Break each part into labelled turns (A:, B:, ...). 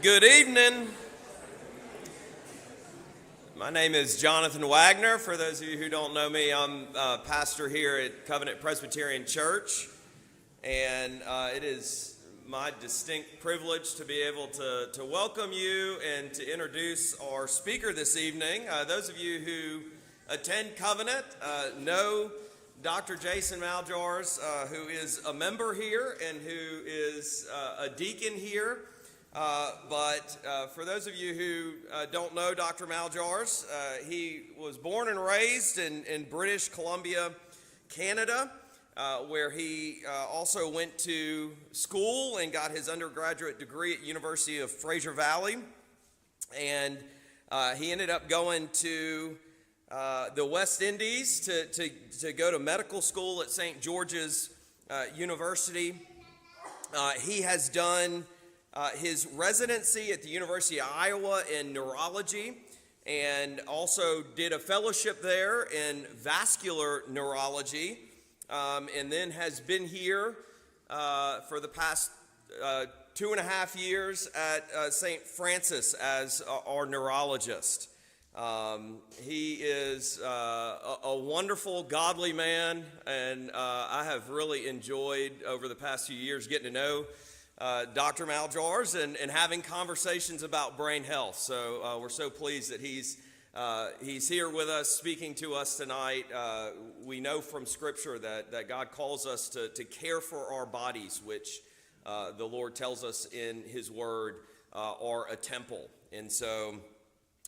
A: Good evening. My name is Jonathan Wagner. For those of you who don't know me, I'm a pastor here at Covenant Presbyterian Church, and it is my distinct privilege to be able to welcome you and to introduce our speaker this evening. Those of you who attend Covenant know Dr. Jason Maljars, who is a member here and who is a deacon here. But for those of you who don't know Dr. Maljars, he was born and raised in British Columbia, Canada, where he also went to school and got his undergraduate degree at University of Fraser Valley. And he ended up going to the West Indies to go to medical school at St. George's University. He has done his residency at the University of Iowa in neurology, and also did a fellowship there in vascular neurology, and then has been here for the past 2.5 years at St. Francis as our neurologist. He is a wonderful, godly man, and I have really enjoyed over the past few years getting to know Dr. Maljars and having conversations about brain health. So we're so pleased that he's here with us, speaking to us tonight. We know from Scripture that God calls us to care for our bodies, which the Lord tells us in His Word are a temple. And so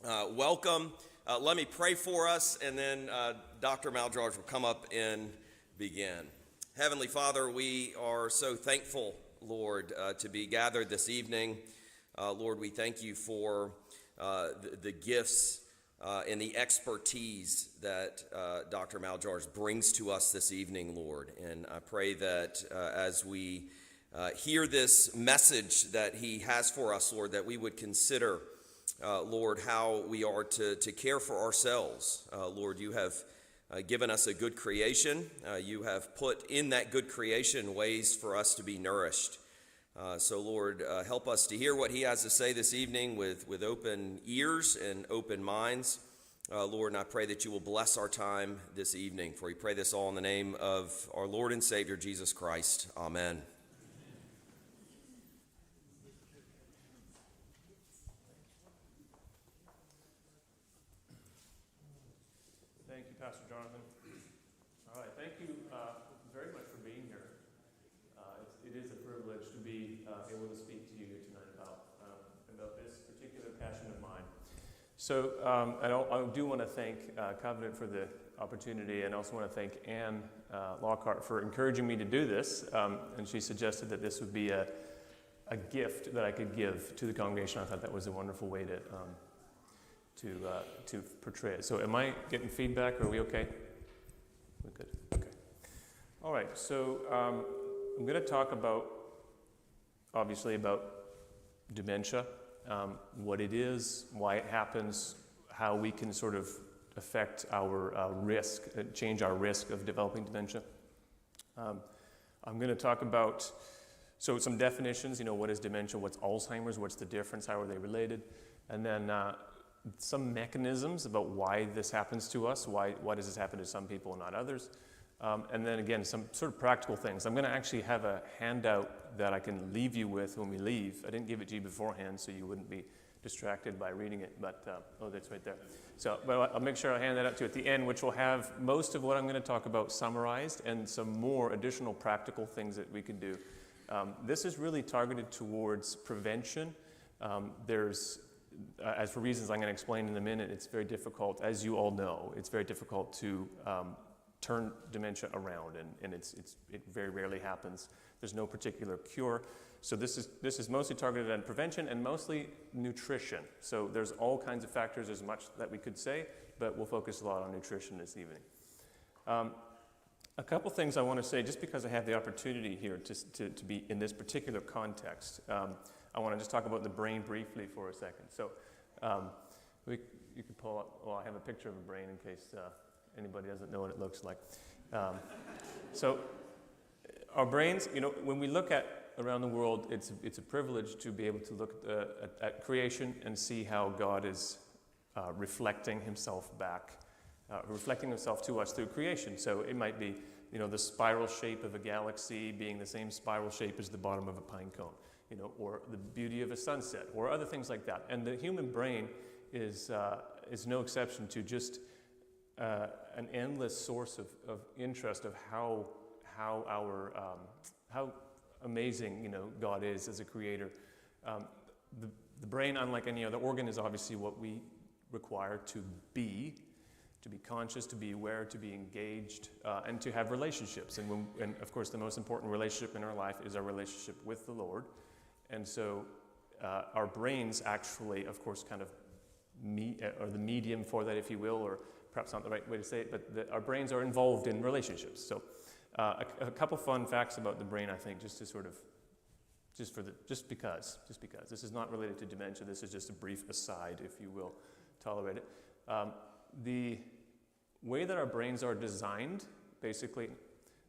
A: welcome. Let me pray for us, and then Dr. Maljars will come up and begin. Heavenly Father, we are so thankful, Lord, to be gathered this evening. Lord, we thank you for the gifts and the expertise that Dr. Maljars brings to us this evening, Lord. And I pray that as we hear this message that he has for us, Lord, that we would consider, Lord, how we are to care for ourselves. Lord, you have given us a good creation. You have put in that good creation ways for us to be nourished. So, Lord, help us to hear what he has to say this evening with open ears and open minds. Lord, and I pray that you will bless our time this evening. For we pray this all in the name of our Lord and Savior, Jesus Christ. Amen.
B: Thank you, Pastor Jonathan. All right, thank you very much for being here. It is a privilege to be able to speak to you tonight about this particular passion of mine. So I do want to thank Covenant for the opportunity, and also want to thank Anne Lockhart for encouraging me to do this. And she suggested that this would be a gift that I could give to the congregation. I thought that was a wonderful way to portray it. So am I getting feedback? Are we okay? We're good. Okay. All right. So I'm going to talk obviously about dementia, what it is, why it happens, how we can sort of affect our risk, change our risk of developing dementia. I'm going to talk about some definitions. What is dementia? What's Alzheimer's? What's the difference? How are they related? And then some mechanisms about why this happens to us, why does this happen to some people and not others, and then again some sort of practical things. I'm going to actually have a handout that I can leave you with when we leave. I didn't give it to you beforehand so you wouldn't be distracted by reading it, but that's right there. But I'll make sure I hand that out to you at the end, which will have most of what I'm going to talk about summarized and some more additional practical things that we can do. This is really targeted towards prevention. As for reasons I'm going to explain in a minute, it's very difficult, as you all know, it's very difficult to turn dementia around, and it very rarely happens. There's no particular cure. So this is mostly targeted on prevention and mostly nutrition. So there's all kinds of factors, there's much that we could say, but we'll focus a lot on nutrition this evening. A couple things I want to say, just because I have the opportunity here to be in this particular context. I want to just talk about the brain briefly for a second. So you could pull up, I have a picture of a brain in case anybody doesn't know what it looks like. So our brains, when we look at around the world, it's a privilege to be able to look at creation and see how God is reflecting himself back, reflecting himself to us through creation. So it might be, the spiral shape of a galaxy being the same spiral shape as the bottom of a pine cone, or the beauty of a sunset, or other things like that. And the human brain is no exception to just an endless source of interest of how amazing God is as a creator. The brain, unlike any other organ, is obviously what we require to be conscious, to be aware, to be engaged, and to have relationships. And of course, the most important relationship in our life is our relationship with the Lord. And so our brains actually, of course, kind of are the medium for that, if you will, or perhaps not the right way to say it, but our brains are involved in relationships. So a couple fun facts about the brain, I think, just because. This is not related to dementia. This is just a brief aside, if you will tolerate it. The way that our brains are designed, basically,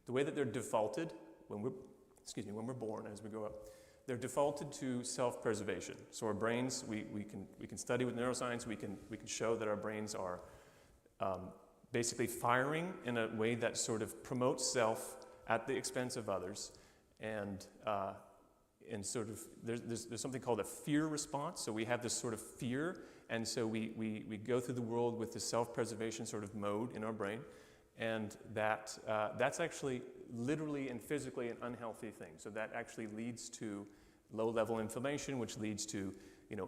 B: the way that they're defaulted when we're born, as we grow up, they're defaulted to self-preservation. So our brains, we can study with neuroscience. We can show that our brains are basically firing in a way that sort of promotes self at the expense of others, and sort of there's something called a fear response. So we have this sort of fear, and so we go through the world with this self-preservation sort of mode in our brain, and that's actually literally and physically an unhealthy thing. So that actually leads to low-level inflammation, which leads to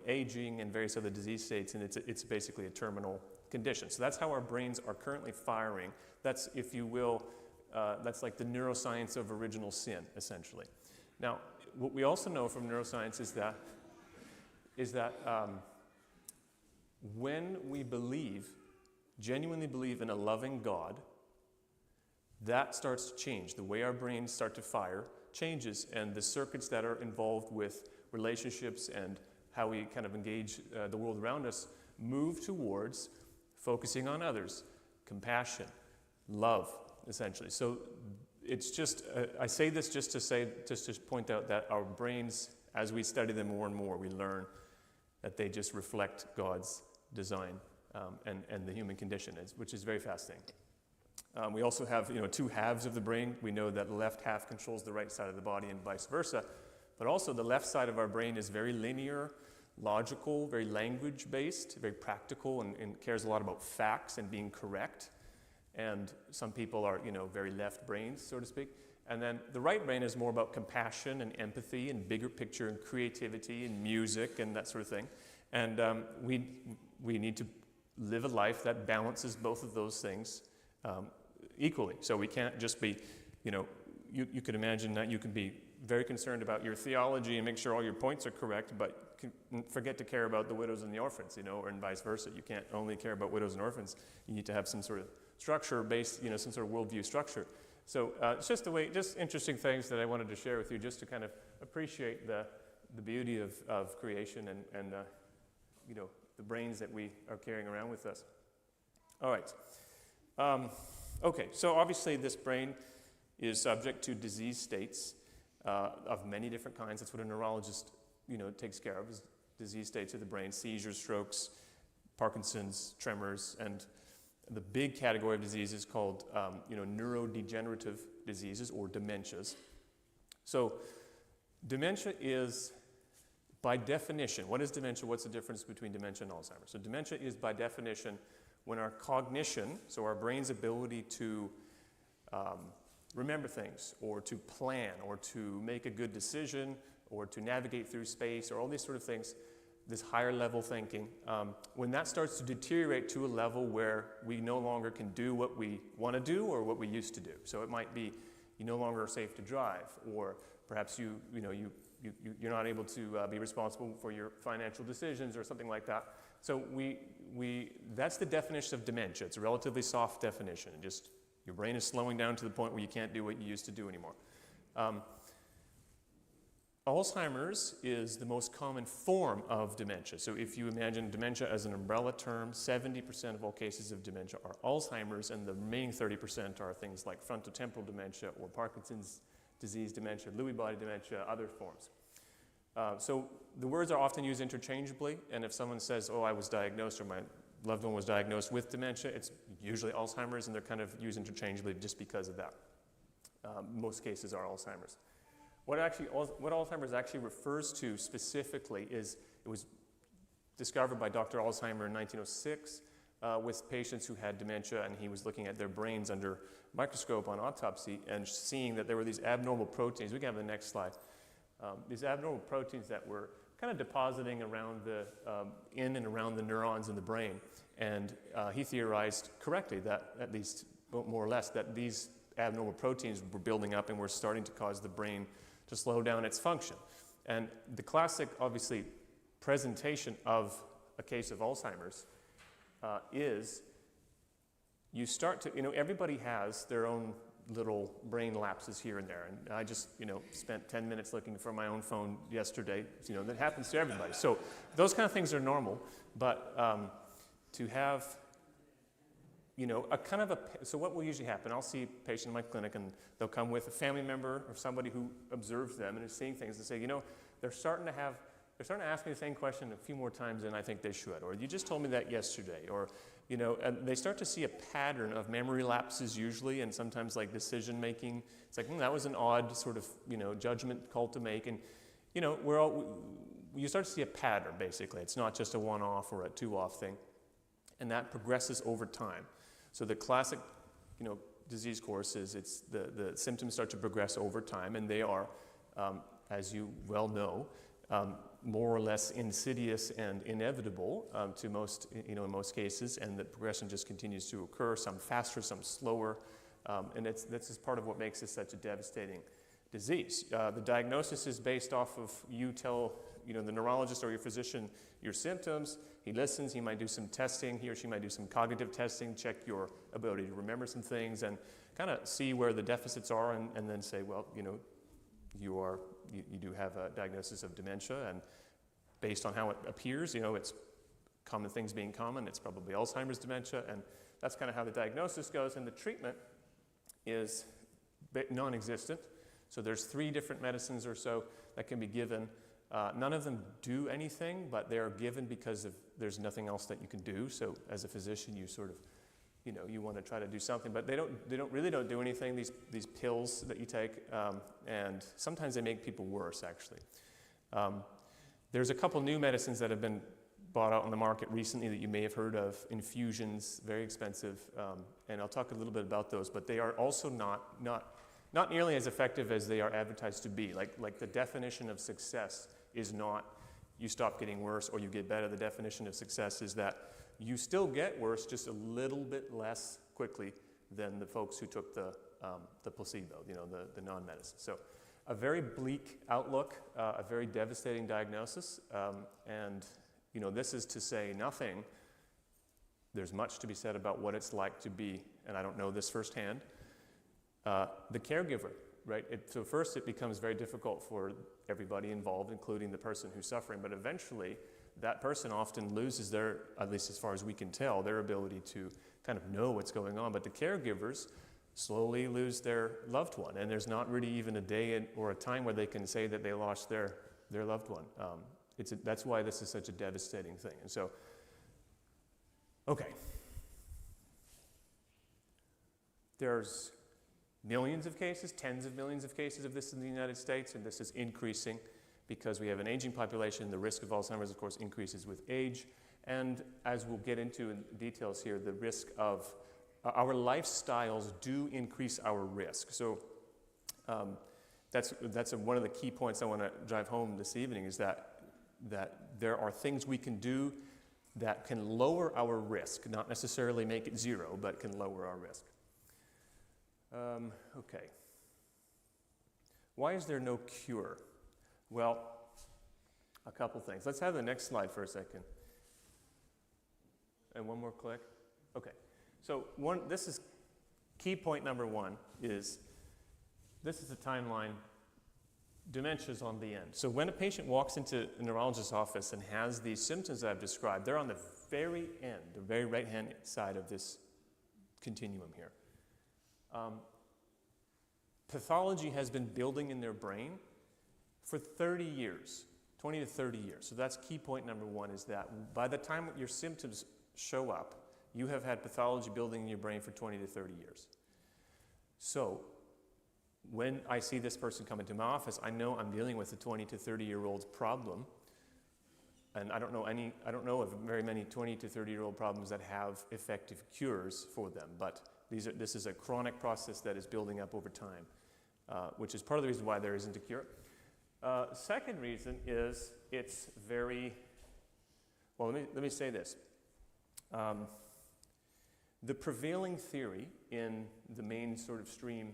B: aging and various other disease states, and it's basically a terminal condition. So that's how our brains are currently firing. That's, if you will, that's like the neuroscience of original sin, essentially. Now, what we also know from neuroscience is that when we genuinely believe in a loving God, that starts to change. The way our brains start to fire changes, and the circuits that are involved with relationships and how we kind of engage the world around us move towards focusing on others, compassion, love, essentially. So it's just, I say this just to point out that our brains, as we study them more and more, we learn that they just reflect God's design and the human condition, which is very fascinating. We also have, two halves of the brain. We know that the left half controls the right side of the body and vice versa. But also the left side of our brain is very linear, logical, very language-based, very practical, and cares a lot about facts and being correct. And some people are, very left-brained, so to speak. And then the right brain is more about compassion and empathy and bigger picture and creativity and music and that sort of thing. And we need to live a life that balances both of those things equally. So we can't just be, you could imagine that you can be very concerned about your theology and make sure all your points are correct, but forget to care about the widows and the orphans, or and vice versa. You can't only care about widows and orphans. You need to have some sort of structure based, some sort of worldview structure. So it's just interesting things that I wanted to share with you, just to kind of appreciate the beauty of creation and the brains that we are carrying around with us. All right. Okay, so obviously this brain is subject to disease states of many different kinds. That's what a neurologist, takes care of, is disease states of the brain: seizures, strokes, Parkinson's, tremors, and the big category of diseases called, neurodegenerative diseases or dementias. So dementia is, by definition, what is dementia? What's the difference between dementia and Alzheimer's? So dementia is, by definition, when our cognition, so our brain's ability to remember things, or to plan, or to make a good decision, or to navigate through space, or all these sort of things, this higher level thinking, when that starts to deteriorate to a level where we no longer can do what we want to do or what we used to do. So it might be you no longer are safe to drive, or perhaps you're not able to be responsible for your financial decisions or something like that. So that's the definition of dementia. It's a relatively soft definition. Just your brain is slowing down to the point where you can't do what you used to do anymore. Alzheimer's is the most common form of dementia. So if you imagine dementia as an umbrella term, 70% of all cases of dementia are Alzheimer's, and the remaining 30% are things like frontotemporal dementia or Parkinson's disease dementia, Lewy body dementia, other forms. So the words are often used interchangeably, and if someone says, oh, I was diagnosed, or my loved one was diagnosed with dementia, it's usually Alzheimer's, and they're kind of used interchangeably just because of that. Most cases are Alzheimer's. What Alzheimer's actually refers to specifically is, it was discovered by Dr. Alzheimer in 1906 with patients who had dementia, and he was looking at their brains under microscope on autopsy and seeing that there were these abnormal proteins. We can have the next slide. These abnormal proteins that were kind of depositing around in and around the neurons in the brain. And he theorized correctly that, at least more or less, that these abnormal proteins were building up and were starting to cause the brain to slow down its function. And the classic, obviously, presentation of a case of Alzheimer's is you start to, everybody has their own little brain lapses here and there. And I just, spent 10 minutes looking for my own phone yesterday. That happens to everybody. So those kind of things are normal. But to have, so what will usually happen, I'll see a patient in my clinic and they'll come with a family member or somebody who observes them and is seeing things and say, they're starting to ask me the same question a few more times than I think they should. Or you just told me that yesterday. Or, and they start to see a pattern of memory lapses usually, and sometimes like decision making. It's like, that was an odd sort of, judgment call to make. And, you start to see a pattern basically. It's not just a one-off or a two-off thing. And that progresses over time. So the classic, disease course is the symptoms start to progress over time, and they are, as you well know, more or less insidious and inevitable to most, in most cases, and the progression just continues to occur, some faster, some slower, and this is part of what makes this such a devastating disease. The diagnosis is based off of you tell, the neurologist or your physician your symptoms. He listens, he might do some testing, he or she might do some cognitive testing, check your ability to remember some things, and kind of see where the deficits are, and then say, well, you do have a diagnosis of dementia, and based on how it appears, it's common things being common, it's probably Alzheimer's dementia, and that's kind of how the diagnosis goes, and the treatment is non-existent. So there's 3 different medicines or so that can be given. None of them do anything, but they are given because there's nothing else that you can do. So as a physician, you sort of, you want to try to do something, but they really don't do anything. These pills that you take, and sometimes they make people worse. Actually, there's a couple new medicines that have been bought out on the market recently that you may have heard of. Infusions, very expensive, and I'll talk a little bit about those. But they are also not nearly as effective as they are advertised to be. Like the definition of success is not you stop getting worse or you get better. The definition of success is that you still get worse, just a little bit less quickly than the folks who took the placebo, the non-medicine. So a very bleak outlook, a very devastating diagnosis, and this is to say nothing. There's much to be said about what it's like to be, and I don't know this firsthand, the caregiver, right? So first it becomes very difficult for everybody involved, including the person who's suffering, but eventually that person often loses their, at least as far as we can tell, their ability to kind of know what's going on. But the caregivers slowly lose their loved one, and there's not really even a day or a time where they can say that they lost their loved one. That's why this is such a devastating thing. And so, okay. There's millions of cases, tens of millions of cases of this in the United States, and this is increasing because we have an aging population. The risk of Alzheimer's, of course, increases with age. And as we'll get into in details here, the risk of our lifestyles do increase our risk. So that's one of the key points I want to drive home this evening, is that there are things we can do that can lower our risk, not necessarily make it zero, but can lower our risk. Okay. Why is there no cure? Well, a couple things. Let's have the next slide for a second. And one more click. Okay. So this is key point number 1 is this is the timeline. Dementia's on the end. So when a patient walks into a neurologist's office and has these symptoms that I've described, they're on the very end, the very right-hand side of this continuum here. pathology has been building in their brain for 30 years, 20 to 30 years. So that's key point number one, is that by the time your symptoms show up, you have had pathology building in your brain for 20 to 30 years. So when I see this person come into my office, I know I'm dealing with a 20 to 30-year-old's problem. And I don't know of very many 20 to 30-year-old problems that have effective cures for them. But this is a chronic process that is building up over time, which is part of the reason why there isn't a cure. Second reason is it's very, well, let me say this. The prevailing theory in the main sort of stream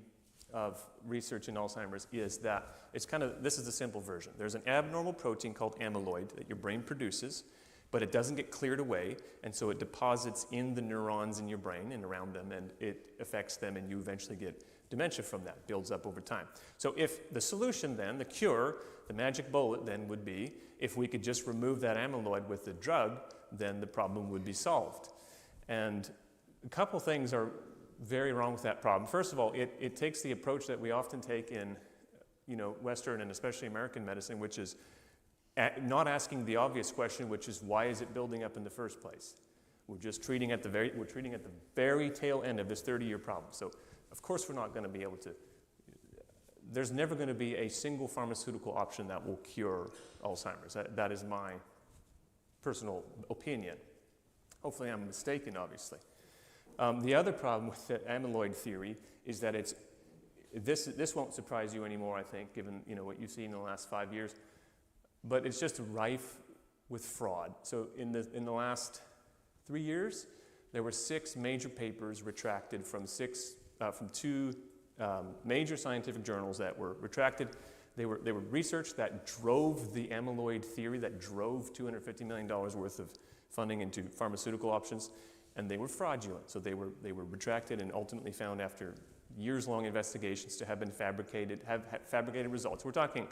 B: of research in Alzheimer's is that this is the simple version. There's an abnormal protein called amyloid that your brain produces, but it doesn't get cleared away, and so it deposits in the neurons in your brain and around them, and it affects them, and you eventually get dementia from that, builds up over time. So if the solution then, the cure, the magic bullet then would be, if we could just remove that amyloid with the drug, then the problem would be solved. And a couple things are very wrong with that problem. First of all, it takes the approach that we often take in Western and especially American medicine, which is not asking the obvious question, which is why is it building up in the first place? We're treating at the very tail end of this 30-year problem. So of course we're not going to be able to, there's never going to be a single pharmaceutical option that will cure Alzheimer's. That is my personal opinion. Hopefully I'm mistaken, obviously. The other problem with the amyloid theory is that this won't surprise you anymore, I think, given what you've seen in the last 5 years, but it's just rife with fraud. So in the last 3 years, there were 6 major papers retracted from two major scientific journals that were retracted. They were research that drove the amyloid theory, that drove $250 million worth of funding into pharmaceutical options, and they were fraudulent. So they were retracted and ultimately found after years-long investigations to have been fabricated results. We're talking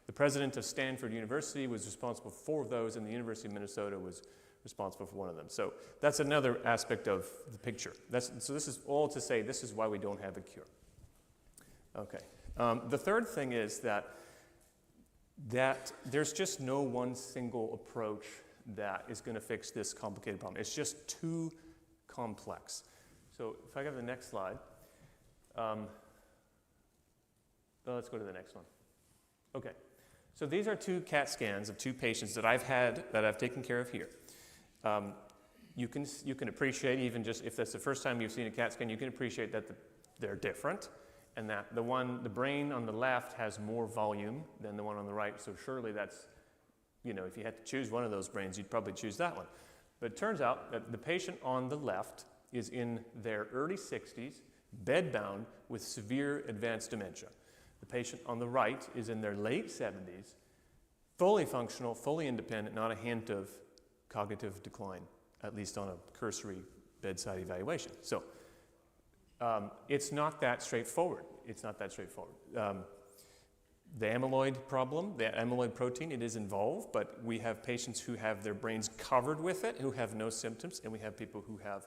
B: the president of Stanford University was responsible for 4 of those, and the University of Minnesota was responsible for 1 of them. So that's another aspect of the picture. So this is all to say this is why we don't have a cure. Okay. The third thing is that there's just no one single approach that is going to fix this complicated problem. It's just too complex. So if I have the next slide. Let's go to the next one. Okay. So these are 2 CAT scans of 2 patients that I've taken care of here. You can appreciate, even just if that's the first time you've seen a CAT scan, you can appreciate that they're different, and that the brain on the left has more volume than the one on the right. So surely that's, if you had to choose one of those brains, you'd probably choose that one. But it turns out that the patient on the left is in their early 60s, bedbound with severe advanced dementia. The patient on the right is in their late 70s, fully functional, fully independent, not a hint of cognitive decline, at least on a cursory bedside evaluation. So it's not that straightforward. The amyloid problem, the amyloid protein, it is involved, but we have patients who have their brains covered with it, who have no symptoms, and we have people who have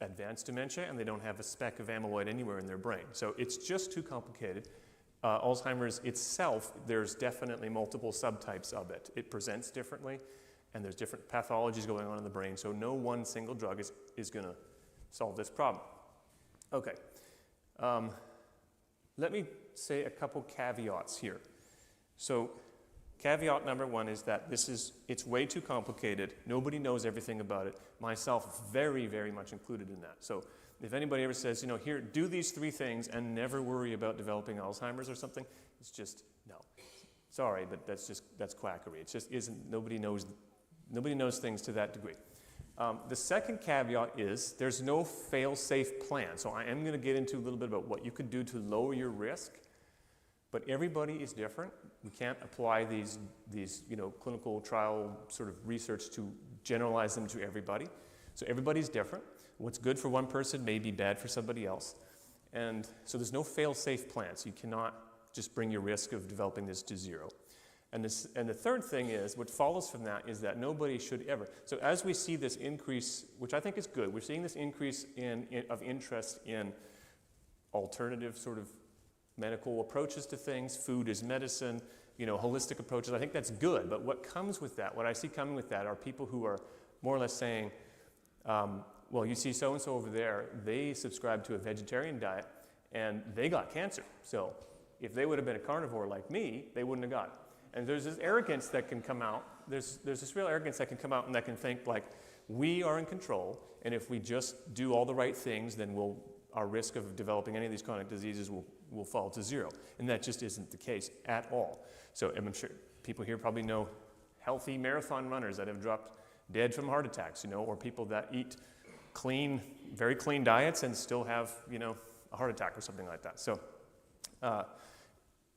B: advanced dementia and they don't have a speck of amyloid anywhere in their brain. So it's just too complicated. Alzheimer's itself, there's definitely multiple subtypes of it. It presents differently, and there's different pathologies going on in the brain, so no one single drug is going to solve this problem. Okay. Let me say a couple caveats here. So caveat number 1 is that it's way too complicated. Nobody knows everything about it. Myself, very, very much included in that. So if anybody ever says, here, do these 3 things and never worry about developing Alzheimer's or something, it's just, no. Sorry, but that's quackery. It just isn't, nobody knows things to that degree. The second caveat is there's no fail-safe plan. So I am going to get into a little bit about what you could do to lower your risk, but everybody is different. We can't apply these clinical trial sort of research to generalize them to everybody. So everybody's different. What's good for one person may be bad for somebody else. And so there's no fail-safe plan. So you cannot just bring your risk of developing this to 0. And the third thing is, what follows from that is that nobody should ever. So as we see this increase, which I think is good, we're seeing this increase of interest in alternative sort of medical approaches to things, food is medicine, holistic approaches. I think that's good, but what comes with that, what I see coming with that are people who are more or less saying, well, you see so-and-so over there, they subscribe to a vegetarian diet, and they got cancer. So if they would have been a carnivore like me, they wouldn't have got it. And there's this arrogance that can come out. There's this real arrogance that can come out and that can think like, we are in control, and if we just do all the right things, then our risk of developing any of these chronic diseases will fall to zero. And that just isn't the case at all. So I'm sure people here probably know healthy marathon runners that have dropped dead from heart attacks, or people that eat clean, very clean diets and still have, a heart attack or something like that. So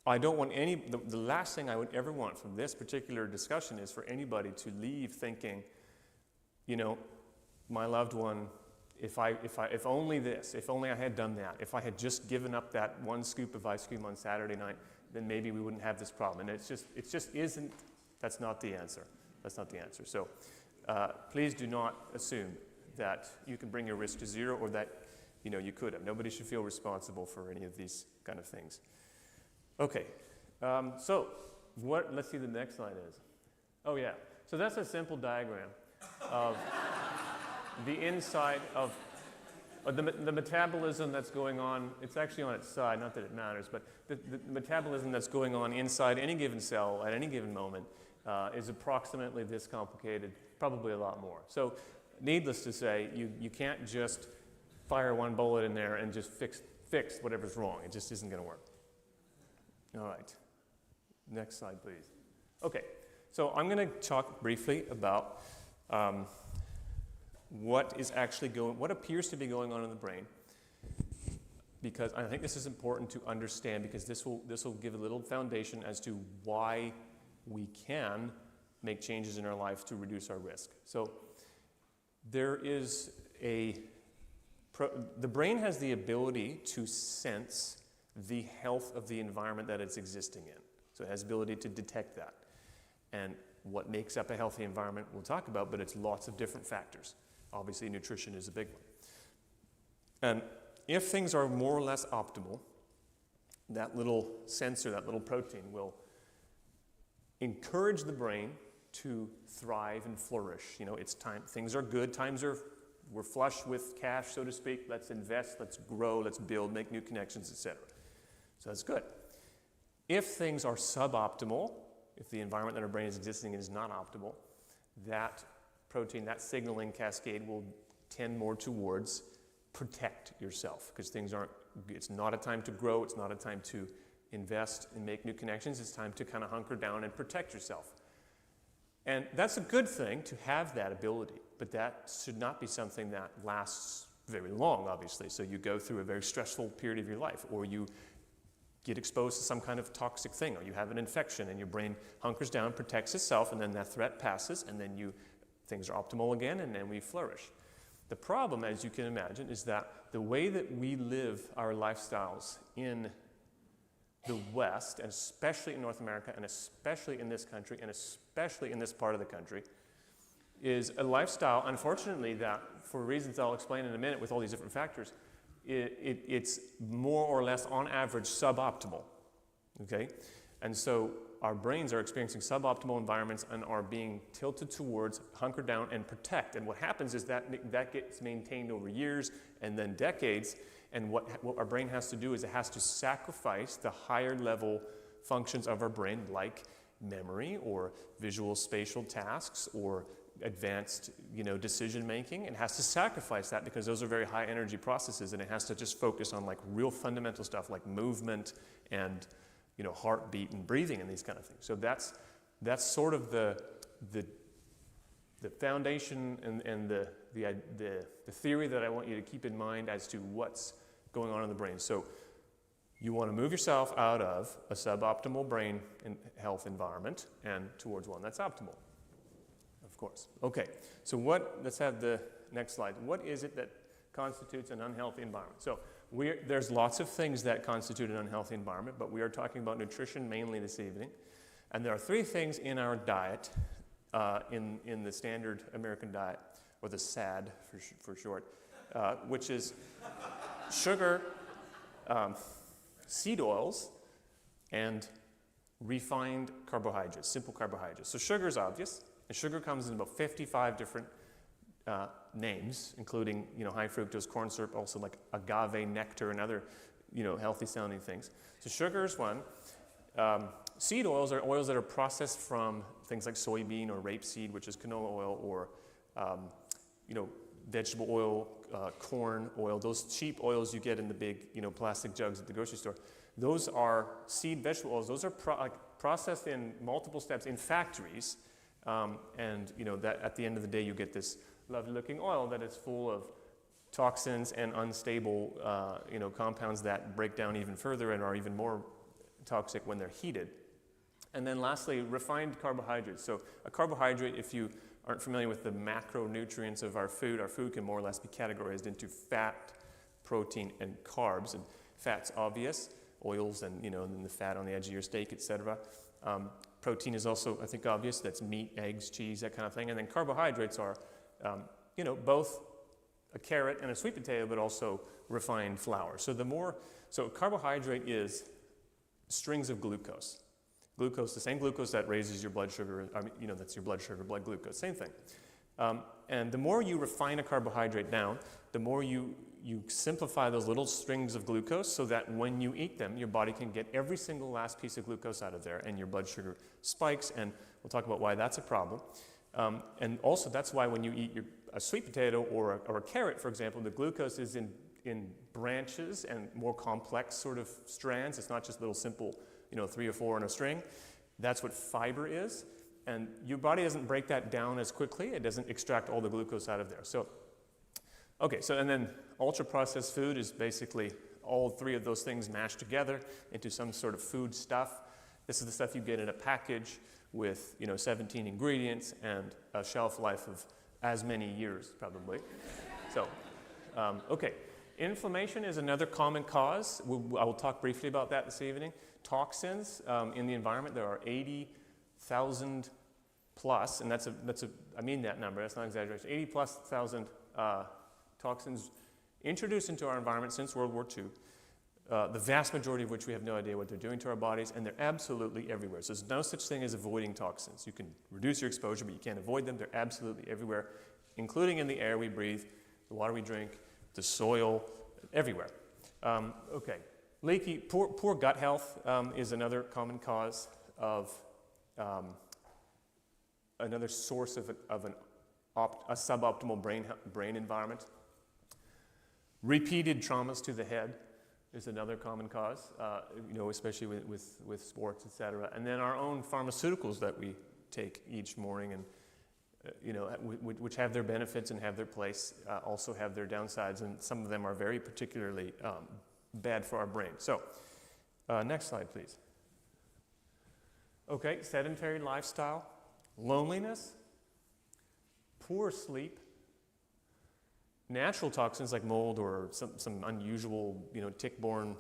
B: I don't want the last thing I would ever want from this particular discussion is for anybody to leave thinking, my loved one, if only this, if only I had done that, if I had just given up that one scoop of ice cream on Saturday night, then maybe we wouldn't have this problem. And it just isn't, that's not the answer. That's not the answer. So please do not assume that you can bring your risk to zero or that, you could have. Nobody should feel responsible for any of these kind of things. Okay, so let's see the next slide is. Oh yeah, so that's a simple diagram of the inside of the metabolism that's going on. It's actually on its side, not that it matters, but the metabolism that's going on inside any given cell at any given moment is approximately this complicated, probably a lot more. So needless to say, you can't just fire one bullet in there and just fix whatever's wrong. It just isn't going to work. All right. Next slide, please. Okay. So I'm going to talk briefly about what appears to be going on in the brain, because I think this is important to understand, because this will give a little foundation as to why we can make changes in our life to reduce our risk. So there is the brain has the ability to sense the health of the environment that it's existing in. So it has the ability to detect that. And what makes up a healthy environment we'll talk about, but it's lots of different factors. Obviously, nutrition is a big one. And if things are more or less optimal, that little sensor, that little protein will encourage the brain to thrive and flourish. It's time, things are good, we're flush with cash, so to speak. Let's invest, let's grow, let's build, make new connections, etc. So that's good. If things are suboptimal, if the environment that our brain is existing in is not optimal, that protein, that signaling cascade will tend more towards protect yourself, because it's not a time to grow, it's not a time to invest and make new connections, it's time to kind of hunker down and protect yourself. And that's a good thing to have that ability, but that should not be something that lasts very long, obviously. So you go through a very stressful period of your life, or you get exposed to some kind of toxic thing, or you have an infection and your brain hunkers down, protects itself, and then that threat passes, and then things are optimal again, and then we flourish. The problem, as you can imagine, is that the way that we live our lifestyles in the West, and especially in North America, and especially in this country, and especially in this part of the country, is a lifestyle, unfortunately, that, for reasons I'll explain in a minute with all these different factors, it's more or less, on average, suboptimal, okay? And so our brains are experiencing suboptimal environments and are being tilted towards hunker down and protect. And what happens is that gets maintained over years and then decades. And what our brain has to do is it has to sacrifice the higher level functions of our brain, like memory or visual spatial tasks or advanced decision making. It has to sacrifice that because those are very high energy processes, and it has to just focus on like real fundamental stuff like movement and heartbeat and breathing and these kind of things. So that's sort of the foundation and the theory that I want you to keep in mind as to what's going on in the brain. So you want to move yourself out of a suboptimal brain and health environment and towards one that's optimal, of course. Okay, so let's have the next slide. What is it that constitutes an unhealthy environment? So there's lots of things that constitute an unhealthy environment, but we are talking about nutrition mainly this evening. And there are three things in our diet, in the standard American diet, or the SAD for short, which is sugar, seed oils, and refined carbohydrates, simple carbohydrates. So sugar is obvious, and sugar comes in about 55 different names, including high fructose corn syrup, also like agave nectar and other healthy sounding things. So sugar is one. Seed oils are oils that are processed from things like soybean or rapeseed, which is canola oil, or vegetable oil, corn oil, those cheap oils you get in the big plastic jugs at the grocery store. Those are seed vegetable oils. Those are processed in multiple steps in factories, and that at the end of the day you get this lovely looking oil that is full of toxins and unstable compounds that break down even further and are even more toxic when they're heated. And then lastly, refined carbohydrates. So a carbohydrate, if you aren't familiar with the macronutrients of our food can more or less be categorized into fat, protein, and carbs. And fat's obvious, oils and then the fat on the edge of your steak, etc. Protein is also, I think, obvious. That's meat, eggs, cheese, that kind of thing. And then carbohydrates are, both a carrot and a sweet potato, but also refined flour. So a carbohydrate is strings of glucose. Glucose, the same glucose that raises your blood sugar, that's your blood sugar, blood glucose, same thing. And the more you refine a carbohydrate down, the more you simplify those little strings of glucose so that when you eat them, your body can get every single last piece of glucose out of there and your blood sugar spikes, and we'll talk about why that's a problem. And also that's why when you eat a sweet potato or a carrot, for example, the glucose is in branches and more complex sort of strands. It's not just little simple 3 or 4 in a string. That's what fiber is. And your body doesn't break that down as quickly. It doesn't extract all the glucose out of there. And then ultra-processed food is basically all 3 of those things mashed together into some sort of food stuff. This is the stuff you get in a package with 17 ingredients and a shelf life of as many years, probably. Inflammation is another common cause. I will talk briefly about that this evening. Toxins in the environment, there are 80,000 plus, and I mean that number, that's not an exaggeration, 80 plus thousand toxins introduced into our environment since World War II, the vast majority of which we have no idea what they're doing to our bodies, and they're absolutely everywhere. So there's no such thing as avoiding toxins. You can reduce your exposure, but you can't avoid them. They're absolutely everywhere, including in the air we breathe, the water we drink, the soil, everywhere. Leaky, poor gut health is another common cause of another source of a suboptimal brain environment. Repeated traumas to the head is another common cause, especially with sports, etc. And then our own pharmaceuticals that we take each morning, and which have their benefits and have their place, also have their downsides, and some of them are very particularly bad for our brain. So, next slide, please. Okay, sedentary lifestyle, loneliness, poor sleep, natural toxins like mold or some unusual, tick-borne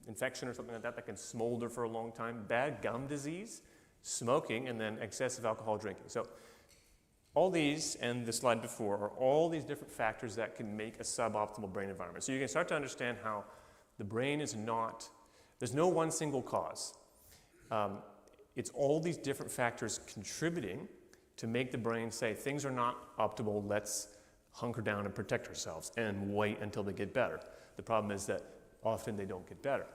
B: infection or something like that can smolder for a long time, bad gum disease, smoking, and then excessive alcohol drinking. So all these, and the slide before, are all these different factors that can make a suboptimal brain environment. So you can start to understand how the brain is not, there's no one single cause. It's all these different factors contributing to make the brain say, things are not optimal, let's hunker down and protect ourselves and wait until they get better. The problem is that often they don't get better.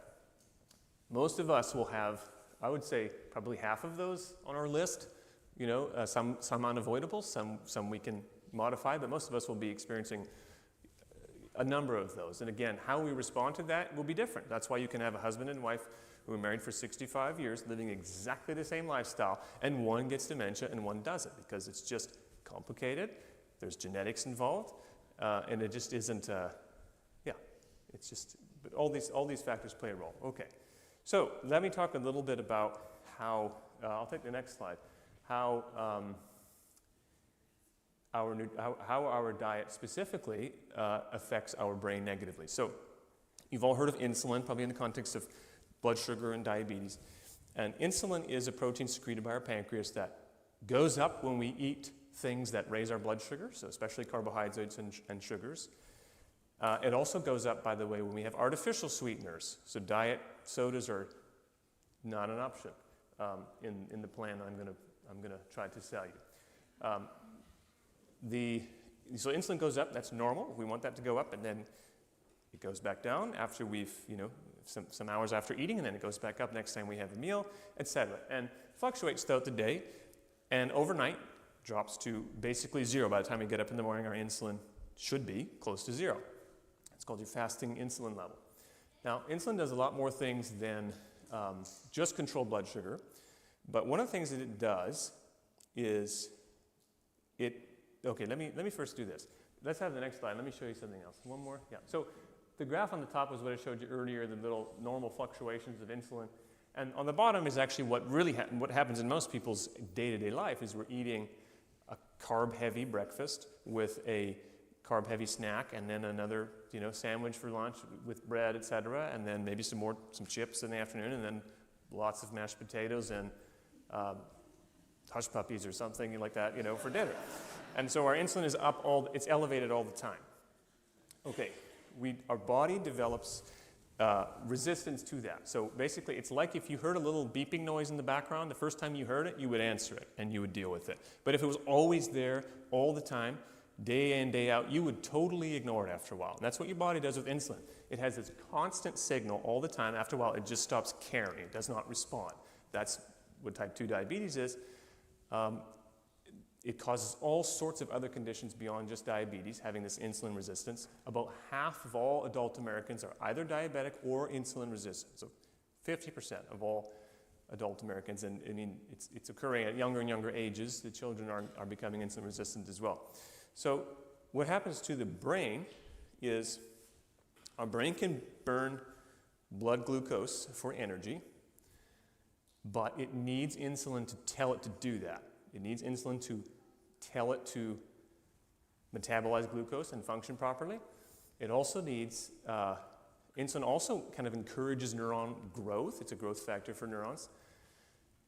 B: Most of us will have, I would say, probably half of those on our list. Some unavoidable, some we can modify, but most of us will be experiencing a number of those. And again, how we respond to that will be different. That's why you can have a husband and wife who are married for 65 years, living exactly the same lifestyle, and one gets dementia and one doesn't, because it's just complicated. There's genetics involved, and it just isn't. It's just. But all these factors play a role. Okay, so let me talk a little bit about how. I'll take the next slide. How our diet specifically affects our brain negatively. So you've all heard of insulin, probably in the context of blood sugar and diabetes. And insulin is a protein secreted by our pancreas that goes up when we eat things that raise our blood sugar, so especially carbohydrates and sugars. It also goes up, by the way, when we have artificial sweeteners. So diet sodas are not an option in the plan I'm gonna try to sell you. So insulin goes up. That's normal. We want that to go up, and then it goes back down after we've, some hours after eating, and then it goes back up next time we have a meal, etc. And fluctuates throughout the day, and overnight drops to basically zero. By the time we get up in the morning, our insulin should be close to zero. It's called your fasting insulin level. Now, insulin does a lot more things than just control blood sugar, but one of the things that it does is okay, let me first do this. Let's have the next slide. Let me show you something else. One more? Yeah. So the graph on the top was what I showed you earlier, the little normal fluctuations of insulin. And on the bottom is actually what really what happens in most people's day-to-day life is we're eating a carb-heavy breakfast with a carb-heavy snack, and then another, sandwich for lunch with bread, etc., and then maybe some chips in the afternoon, and then lots of mashed potatoes and hush puppies or something like that, for dinner. And so our insulin is it's elevated all the time. Okay, our body develops resistance to that. So basically, it's like if you heard a little beeping noise in the background, the first time you heard it, you would answer it and you would deal with it. But if it was always there all the time, day in, day out, you would totally ignore it after a while. And that's what your body does with insulin. It has this constant signal all the time. After a while, it just stops caring. It does not respond. That's what type 2 diabetes is. It causes all sorts of other conditions beyond just diabetes, having this insulin resistance. About half of all adult Americans are either diabetic or insulin resistant. So 50% of all adult Americans, and I mean, it's occurring at younger and younger ages. The children are becoming insulin resistant as well. So what happens to the brain is our brain can burn blood glucose for energy, but it needs insulin to tell it to do that. It needs insulin to tell it to metabolize glucose and function properly. It also needs, insulin also kind of encourages neuron growth. It's a growth factor for neurons.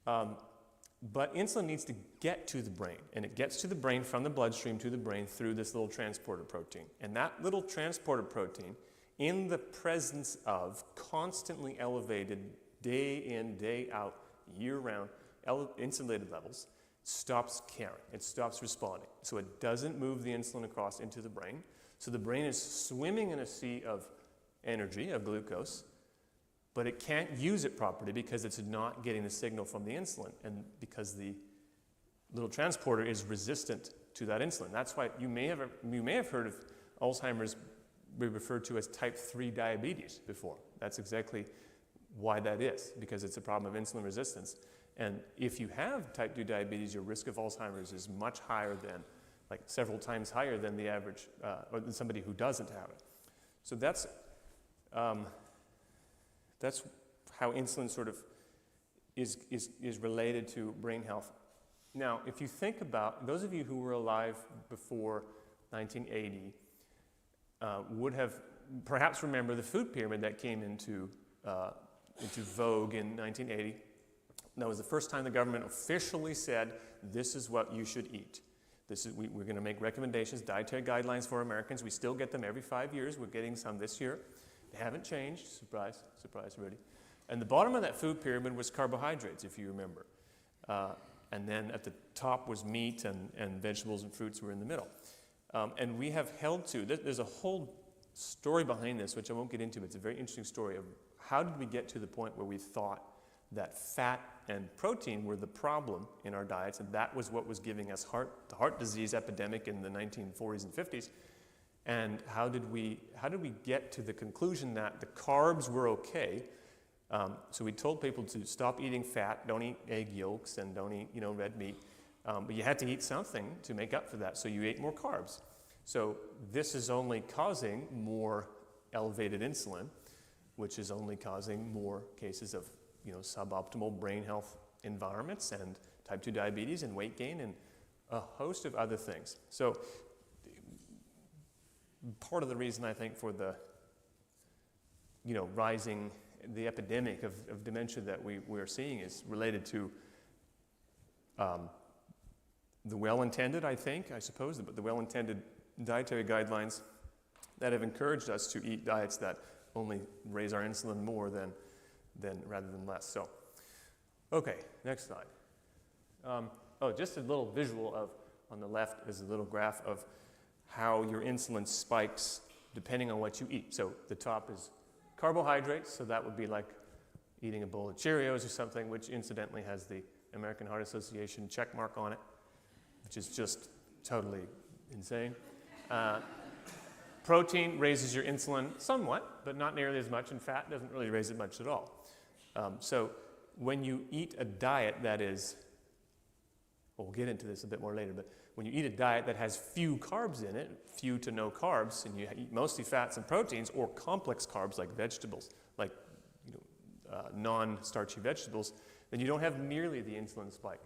B: But insulin needs to get to the brain, and it gets to the brain from the bloodstream to the brain through this little transporter protein. And that little transporter protein, in the presence of constantly elevated day in, day out, year-round insulin levels, stops caring. It stops responding. So it doesn't move the insulin across into the brain. So the brain is swimming in a sea of energy, of glucose, but it can't use it properly because it's not getting the signal from the insulin, and because the little transporter is resistant to that insulin. That's why you may have heard of Alzheimer's be referred to as type 3 diabetes before. That's exactly why that is, because it's a problem of insulin resistance. And if you have type 2 diabetes, your risk of Alzheimer's is much higher than, like several times higher than the average, or than somebody who doesn't have it. So that's how insulin sort of is related to brain health. Now, if you think about, those of you who were alive before 1980 would have perhaps remember the food pyramid that came into vogue in 1980. That was the first time the government officially said, this is what you should eat. We're going to make recommendations, dietary guidelines for Americans. We still get them every 5 years. We're getting some this year. They haven't changed. Surprise, surprise, everybody. And the bottom of that food pyramid was carbohydrates, if you remember. And then at the top was meat, and vegetables and fruits were in the middle. And we have held to, there's a whole story behind this, which I won't get into, but it's a very interesting story of how did we get to the point where we thought that fat and protein were the problem in our diets, and that was what was giving us the heart disease epidemic in the 1940s and 50s. And how did we get to the conclusion that the carbs were okay? So we told people to stop eating fat, don't eat egg yolks, and don't eat red meat. But you had to eat something to make up for that, so you ate more carbs. So this is only causing more elevated insulin, which is only causing more cases of suboptimal brain health environments and type 2 diabetes and weight gain and a host of other things. So part of the reason I think for the rising, the epidemic of dementia that we're seeing is related to the well-intended, I suppose, but the well-intended dietary guidelines that have encouraged us to eat diets that only raise our insulin more than rather than less. So, okay, next slide. Just a little visual of, on the left is a little graph of how your insulin spikes depending on what you eat. So the top is carbohydrates, so that would be like eating a bowl of Cheerios or something, which incidentally has the American Heart Association check mark on it, which is just totally insane. Protein raises your insulin somewhat, but not nearly as much, and fat doesn't really raise it much at all. So when you eat a diet that is, we'll get into this a bit more later, but when you eat a diet that has few carbs in it, few to no carbs, and you eat mostly fats and proteins, or complex carbs like vegetables, like non-starchy vegetables, then you don't have nearly the insulin spike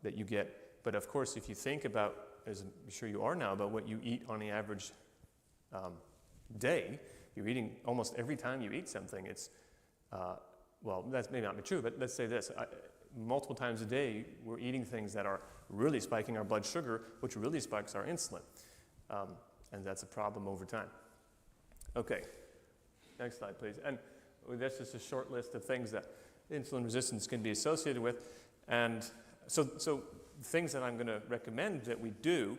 B: that you get. But of course, if you think about, as I'm sure you are now, about what you eat on the average day, you're eating almost every time you eat something. It's, well, that's maybe not be true, but let's say this. Multiple times a day, we're eating things that are really spiking our blood sugar, which really spikes our insulin. And that's a problem over time. Okay, next slide, please. And that's just a short list of things that insulin resistance can be associated with. And so things that I'm going to recommend that we do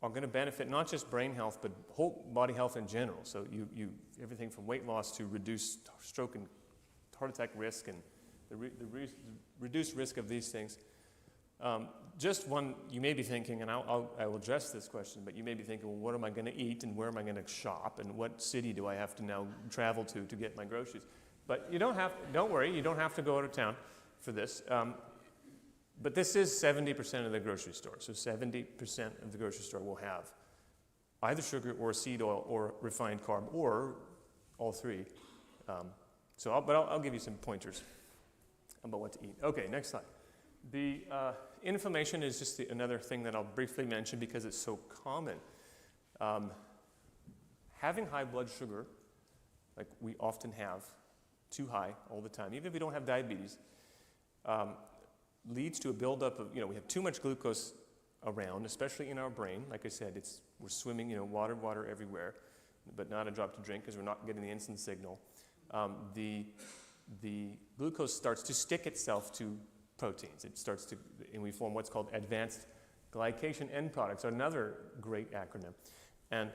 B: are going to benefit not just brain health, but whole body health in general. So you everything from weight loss to reduced stroke and heart attack risk and the reduced risk of these things. Just one, you may be thinking, and I will address this question, but you may be thinking, well, what am I going to eat and where am I going to shop and what city do I have to now travel to get my groceries? But you don't have, don't worry, you don't have to go out of town for this. But this is 70% of the grocery store. So 70% of the grocery store will have either sugar or seed oil or refined carb or all three. I'll give you some pointers about what to eat. Okay, next slide. The inflammation is just another thing that I'll briefly mention because it's so common. Having high blood sugar, like we often have, too high all the time, even if we don't have diabetes, leads to a buildup of, we have too much glucose around, especially in our brain. Like I said, we're swimming, water everywhere, but not a drop to drink because we're not getting the insulin signal. The glucose starts to stick itself to proteins. It starts to, and we form what's called advanced glycation end products, another great acronym. And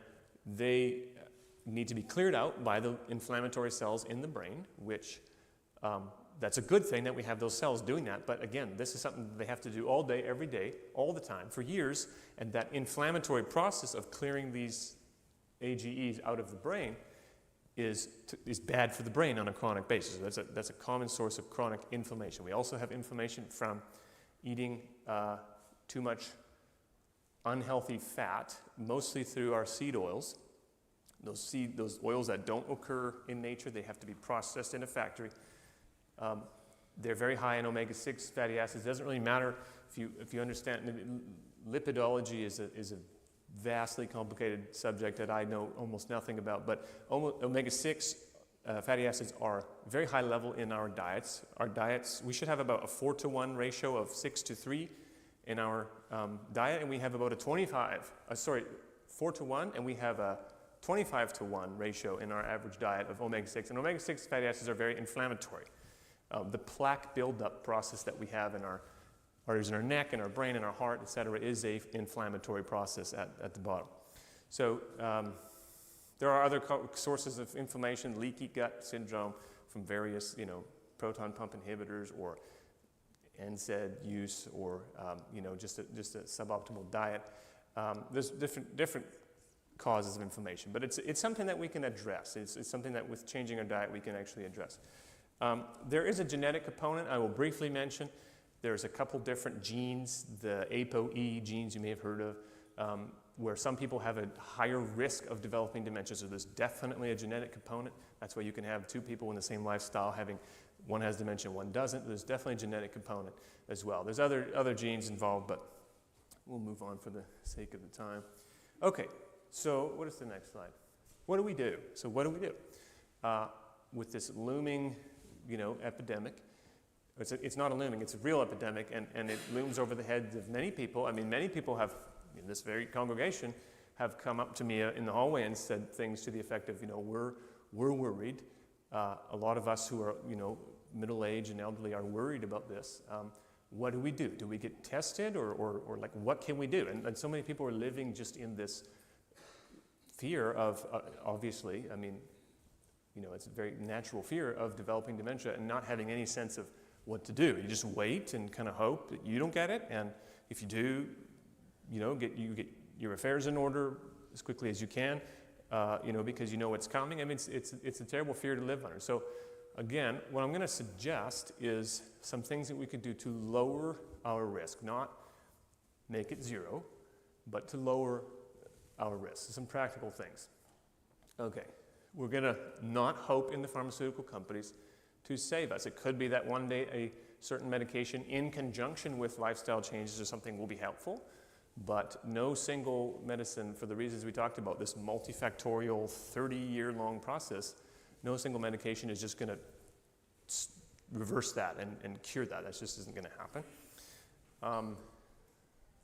B: they need to be cleared out by the inflammatory cells in the brain, which that's a good thing that we have those cells doing that. But again, this is something that they have to do all day, every day, all the time, for years. And that inflammatory process of clearing these AGEs out of the brain is bad for the brain on a chronic basis. That's a common source of chronic inflammation. We also have inflammation from eating too much unhealthy fat, mostly through our seed oils. Those oils that don't occur in nature, they have to be processed in a factory. They're very high in omega-6 fatty acids. It doesn't really matter if you understand. Lipidology is a vastly complicated subject that I know almost nothing about, but omega-6 fatty acids are very high level in our diets. Our diets, we should have about a 4-to-1 ratio of 6-to-3 in our diet, and we have about a 4-to-1, and we have a 25-to-1 ratio in our average diet of omega-6. And omega-6 fatty acids are very inflammatory. The plaque buildup process that we have in our arteries in our neck, in our brain, in our heart, etc., is an inflammatory process at the bottom. So there are other sources of inflammation, leaky gut syndrome from various, proton pump inhibitors or NSAID use or, just a suboptimal diet. There's different causes of inflammation, but it's something that we can address. It's something that with changing our diet we can actually address. There is a genetic component I will briefly mention. There's a couple different genes, the ApoE genes you may have heard of, where some people have a higher risk of developing dementia. So there's definitely a genetic component. That's why you can have two people in the same lifestyle having one has dementia, one doesn't. There's definitely a genetic component as well. There's other genes involved, but we'll move on for the sake of the time. Okay, so what is the next slide? What do we do? So what do we do with this looming, epidemic? It's not a looming, it's a real epidemic, and it looms over the heads of many people. I mean, many people have, in this very congregation, have come up to me in the hallway and said things to the effect of, we're worried. A lot of us who are, middle-aged and elderly are worried about this. What do we do? Do we get tested or like what can we do? And so many people are living just in this fear of, obviously, it's a very natural fear of developing dementia and not having any sense of what to do. You just wait and kind of hope that you don't get it, and if you do, get your affairs in order as quickly as you can, because you know what's coming. It's a terrible fear to live under. So again, what I'm going to suggest is some things that we could do to lower our risk, not make it zero, but to lower our risk. Some practical things. Okay, we're going to not hope in the pharmaceutical companies to save us. It could be that one day a certain medication in conjunction with lifestyle changes or something will be helpful, but no single medicine, for the reasons we talked about, this multifactorial 30-year-long process, no single medication is just going to reverse that and cure that. That just isn't going to happen.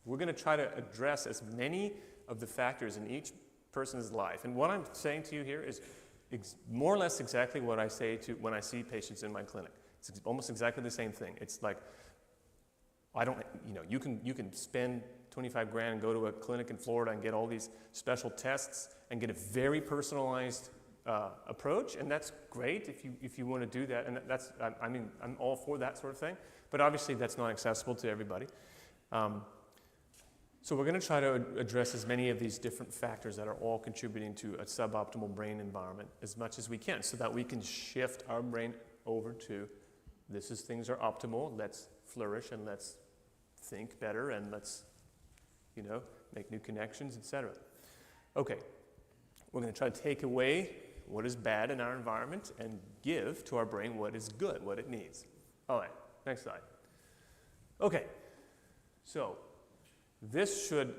B: We're going to try to address as many of the factors in each person's life. And what I'm saying to you here is more or less exactly what I say to when I see patients in my clinic. It's almost exactly the same thing. It's like, you can spend 25 grand and go to a clinic in Florida and get all these special tests and get a very personalized approach, and that's great if you want to do that. And I'm all for that sort of thing. But obviously, that's not accessible to everybody. So we're going to try to address as many of these different factors that are all contributing to a suboptimal brain environment as much as we can, so that we can shift our brain over to things are optimal. Let's flourish and let's think better and let's make new connections, etc. Okay, we're going to try to take away what is bad in our environment and give to our brain what is good, what it needs. All right, next slide. Okay, so this should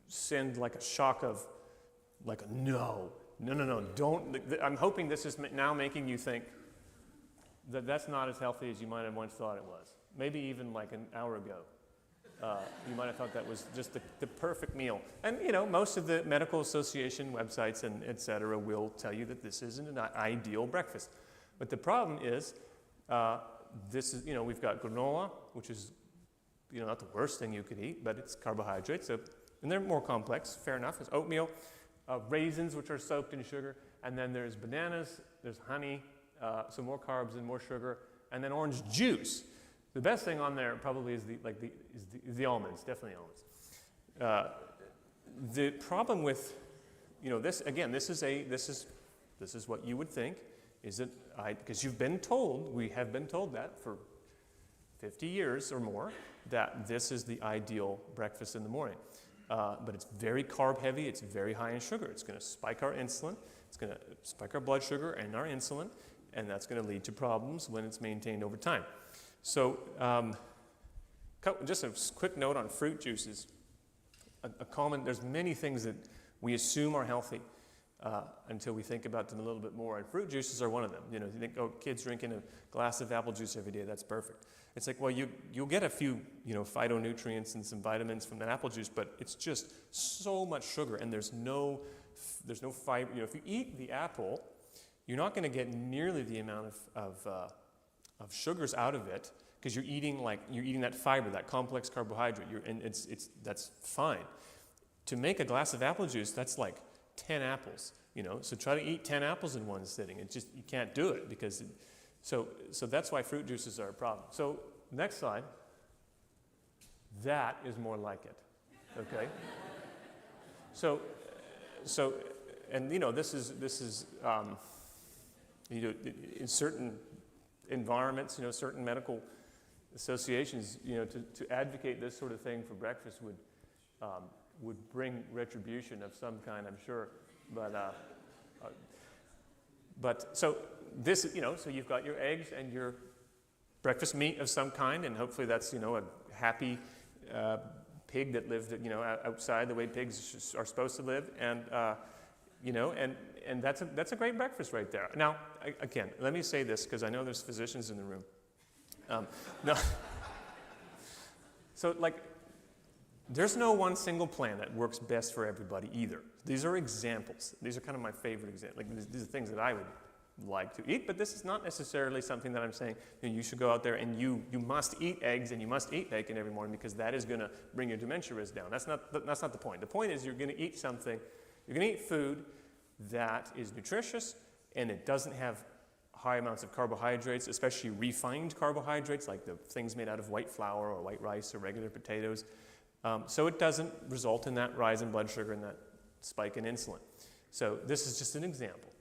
B: send like a shock of, no, don't. I'm hoping this is now making you think that that's not as healthy as you might have once thought it was. Maybe even like an hour ago. You might have thought that was just the perfect meal. And most of the medical association websites and et cetera will tell you that this isn't an ideal breakfast. But the problem is, we've got granola, which is not the worst thing you could eat, but it's carbohydrates, and they're more complex, fair enough. There's oatmeal, raisins, which are soaked in sugar, and then there's bananas, there's honey, some more carbs and more sugar, and then orange juice. The best thing on there probably is the almonds, definitely almonds. The problem with, this again, this is what you would think, is that because we have been told that for 50 years or more, that this is the ideal breakfast in the morning. But it's very carb heavy, it's very high in sugar. It's going to spike our insulin, it's going to spike our blood sugar and our insulin, and that's going to lead to problems when it's maintained over time. So just a quick note on fruit juices. There's many things that we assume are healthy until we think about them a little bit more, and fruit juices are one of them. You think, kids drinking a glass of apple juice every day, that's perfect. It's like, well, you'll get a few, phytonutrients and some vitamins from that apple juice, but it's just so much sugar, and there's no fiber. If you eat the apple, you're not going to get nearly the amount of sugars out of it, because you're eating that fiber, that complex carbohydrate, and that's fine. To make a glass of apple juice, that's like 10 apples, So try to eat 10 apples in one sitting. You can't do it because. So that's why fruit juices are a problem. So next slide. That is more like it. Okay. So and this is in certain environments, certain medical associations, to advocate this sort of thing for breakfast would bring retribution of some kind, I'm sure. But so this, so you've got your eggs and your breakfast meat of some kind, and hopefully that's, a happy pig that lived, outside the way pigs are supposed to live, and that's a great breakfast right there. Now, again, let me say this because I know there's physicians in the room. No. So There's no one single plan that works best for everybody either. These are examples. These are kind of my favorite examples. Like these are things that I would like to eat, but this is not necessarily something that I'm saying you should go out there and you must eat eggs and you must eat bacon every morning because that is going to bring your dementia risk down. That's not the point. The point is you're going to eat something, you're going to eat food that is nutritious and it doesn't have high amounts of carbohydrates, especially refined carbohydrates like the things made out of white flour or white rice or regular potatoes. So it doesn't result in that rise in blood sugar and that spike in insulin. So this is just an example.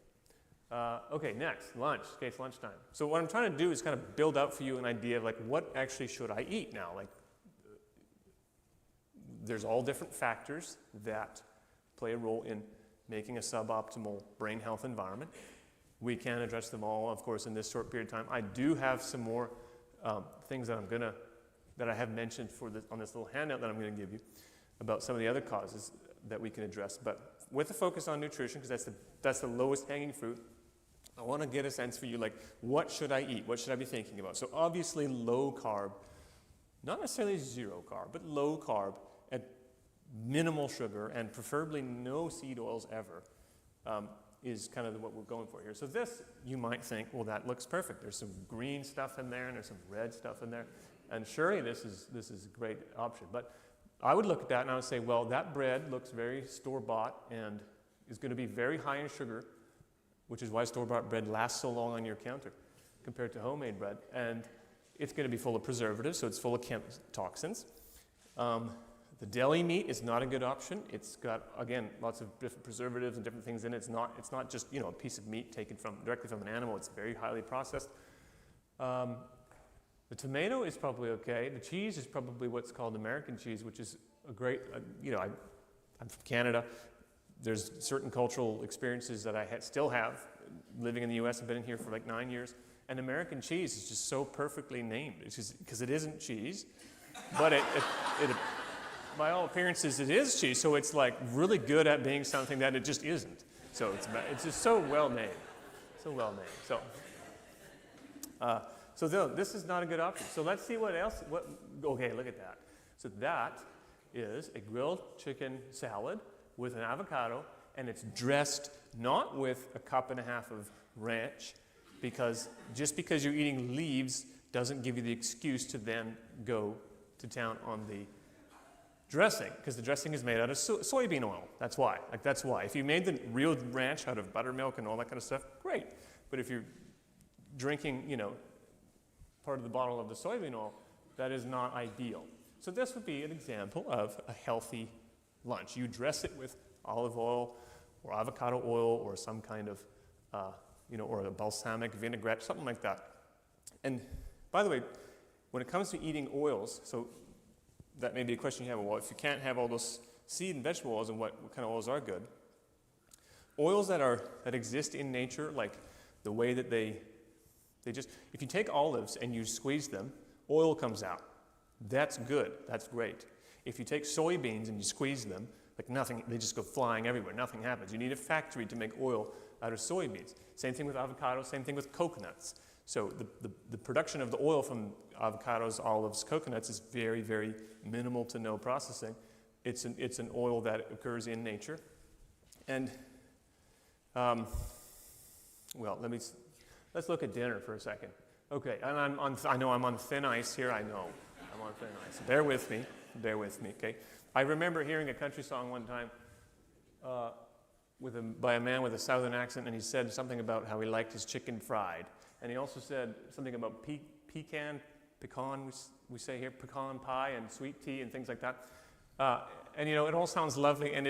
B: Okay, next, lunch. Okay, it's lunchtime. So what I'm trying to do is kind of build out for you an idea of like what actually should I eat now? Like there's all different factors that play a role in making a suboptimal brain health environment. We can address them all, of course, in this short period of time. I do have some more things that I have mentioned on this little handout that I'm going to give you about some of the other causes that we can address. But with a focus on nutrition, because that's the lowest hanging fruit, I want to get a sense for you, like, what should I eat? What should I be thinking about? So obviously low carb, not necessarily zero carb, but low carb at minimal sugar and preferably no seed oils ever is kind of what we're going for here. So this, you might think, well, that looks perfect. There's some green stuff in there and there's some red stuff in there. And surely this is a great option. But I would look at that and I would say, well, that bread looks very store-bought and is going to be very high in sugar, which is why store-bought bread lasts so long on your counter compared to homemade bread. And it's going to be full of preservatives, so it's full of toxins. The deli meat is not a good option. It's got, again, lots of different preservatives and different things in it. It's not just, a piece of meat taken directly from an animal. It's very highly processed. The tomato is probably okay. The cheese is probably what's called American cheese, which is a great, I'm from Canada. There's certain cultural experiences that I still have living in the U.S. I've been in here for like 9 years. And American cheese is just so perfectly named. It's just because it isn't cheese, but it by all appearances, it is cheese. So it's like really good at being something that it just isn't. So it's just so well named, so well named. So this is not a good option. So let's see what else. Okay, look at that. So that is a grilled chicken salad with an avocado, and it's dressed not with a cup and a half of ranch, because just because you're eating leaves doesn't give you the excuse to then go to town on the dressing, because the dressing is made out of soybean oil. That's why. That's why. If you made the real ranch out of buttermilk and all that kind of stuff, great. But if you're drinking, part of the bottle of the soybean oil, that is not ideal. So this would be an example of a healthy lunch. You dress it with olive oil or avocado oil or some kind of, or a balsamic vinaigrette, something like that. And by the way, when it comes to eating oils, so that may be a question you have. Well, if you can't have all those seed and vegetable oils, and what kind of oils are good? Oils that exist in nature, like the way that they just, if you take olives and you squeeze them, oil comes out. That's good. That's great. If you take soybeans and you squeeze them, like nothing, they just go flying everywhere. Nothing happens. You need a factory to make oil out of soybeans. Same thing with avocados. Same thing with coconuts. So the production of the oil from avocados, olives, coconuts is very, very minimal to no processing. It's an oil that occurs in nature. And, let's look at dinner for a second. Okay, and I know I'm on thin ice here. I know I'm on thin ice. Bear with me, okay? I remember hearing a country song one time by a man with a southern accent, and he said something about how he liked his chicken fried. And he also said something about pecan, we say here, pecan pie and sweet tea and things like that. And it all sounds lovely, and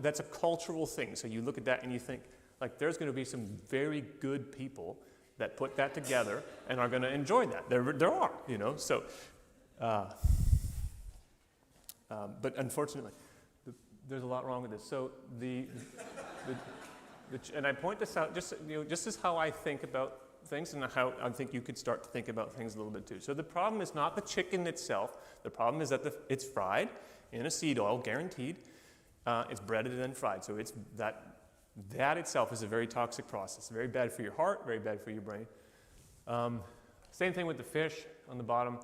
B: that's a cultural thing. So you look at that and you think, like, there's going to be some very good people that put that together and are going to enjoy that. There are, so. But unfortunately, there's a lot wrong with this. So and I point this out just as how I think about things and how I think you could start to think about things a little bit too. So the problem is not the chicken itself. The problem is that it's fried in a seed oil, guaranteed. It's breaded and then fried. So it's that itself is a very toxic process. Very bad for your heart, very bad for your brain. Same thing with the fish on the bottom.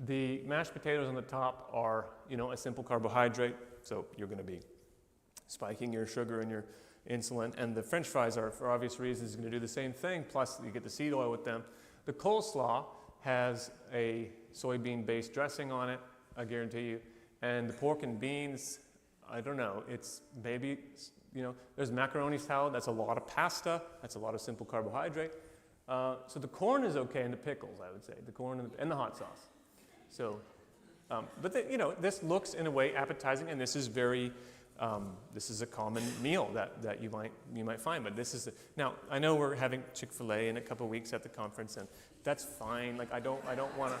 B: The mashed potatoes on the top are, a simple carbohydrate, so you're going to be spiking your sugar and your insulin. And the French fries are, for obvious reasons, going to do the same thing, plus you get the seed oil with them. The coleslaw has a soybean-based dressing on it, I guarantee you. And the pork and beans, I don't know, it's maybe, there's macaroni salad, that's a lot of pasta, that's a lot of simple carbohydrate. So the corn is okay, and the pickles, I would say, the corn and the hot sauce. So, but this looks in a way appetizing, and this is this is a common meal that you might find. But this is now I know we're having Chick-fil-A in a couple of weeks at the conference, and that's fine. Like I don't want to,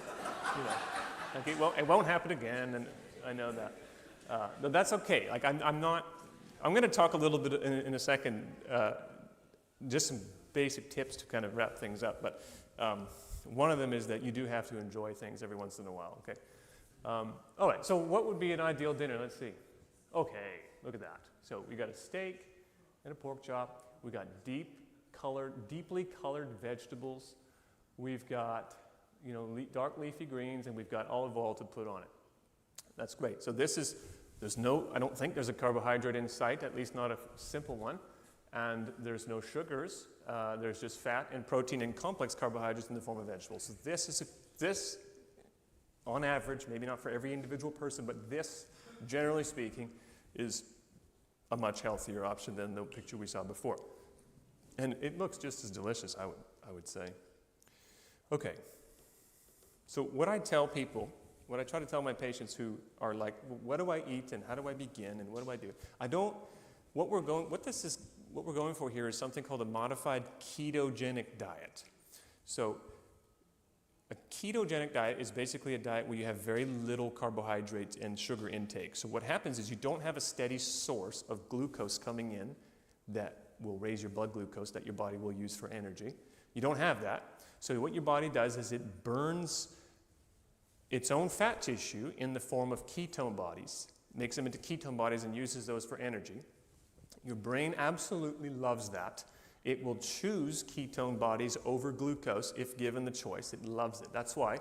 B: like it won't happen again, and I know that. But that's okay. Like I'm going to talk a little bit in a second, just some basic tips to kind of wrap things up. But one of them is that you do have to enjoy things every once in a while, okay? All right, so what would be an ideal dinner? Let's see. Okay, look at that. So we got a steak and a pork chop. We got deeply colored vegetables. We've got, dark leafy greens, and we've got olive oil to put on it. That's great. So I don't think there's a carbohydrate in sight, at least not a simple one. And there's no sugars. There's just fat and protein and complex carbohydrates in the form of vegetables. So this, on average, maybe not for every individual person, but this, generally speaking, is a much healthier option than the picture we saw before. And it looks just as delicious, I would say. Okay. So what I tell people, what I try to tell my patients who are like, well, what do I eat and how do I begin and what do I do? What we're going for here is something called a modified ketogenic diet. So a ketogenic diet is basically a diet where you have very little carbohydrates and sugar intake. So what happens is you don't have a steady source of glucose coming in that will raise your blood glucose that your body will use for energy. You don't have that. So what your body does is it burns its own fat tissue in the form of ketone bodies, makes them into ketone bodies and uses those for energy. Your brain absolutely loves that. It will choose ketone bodies over glucose if given the choice. It loves it. That's why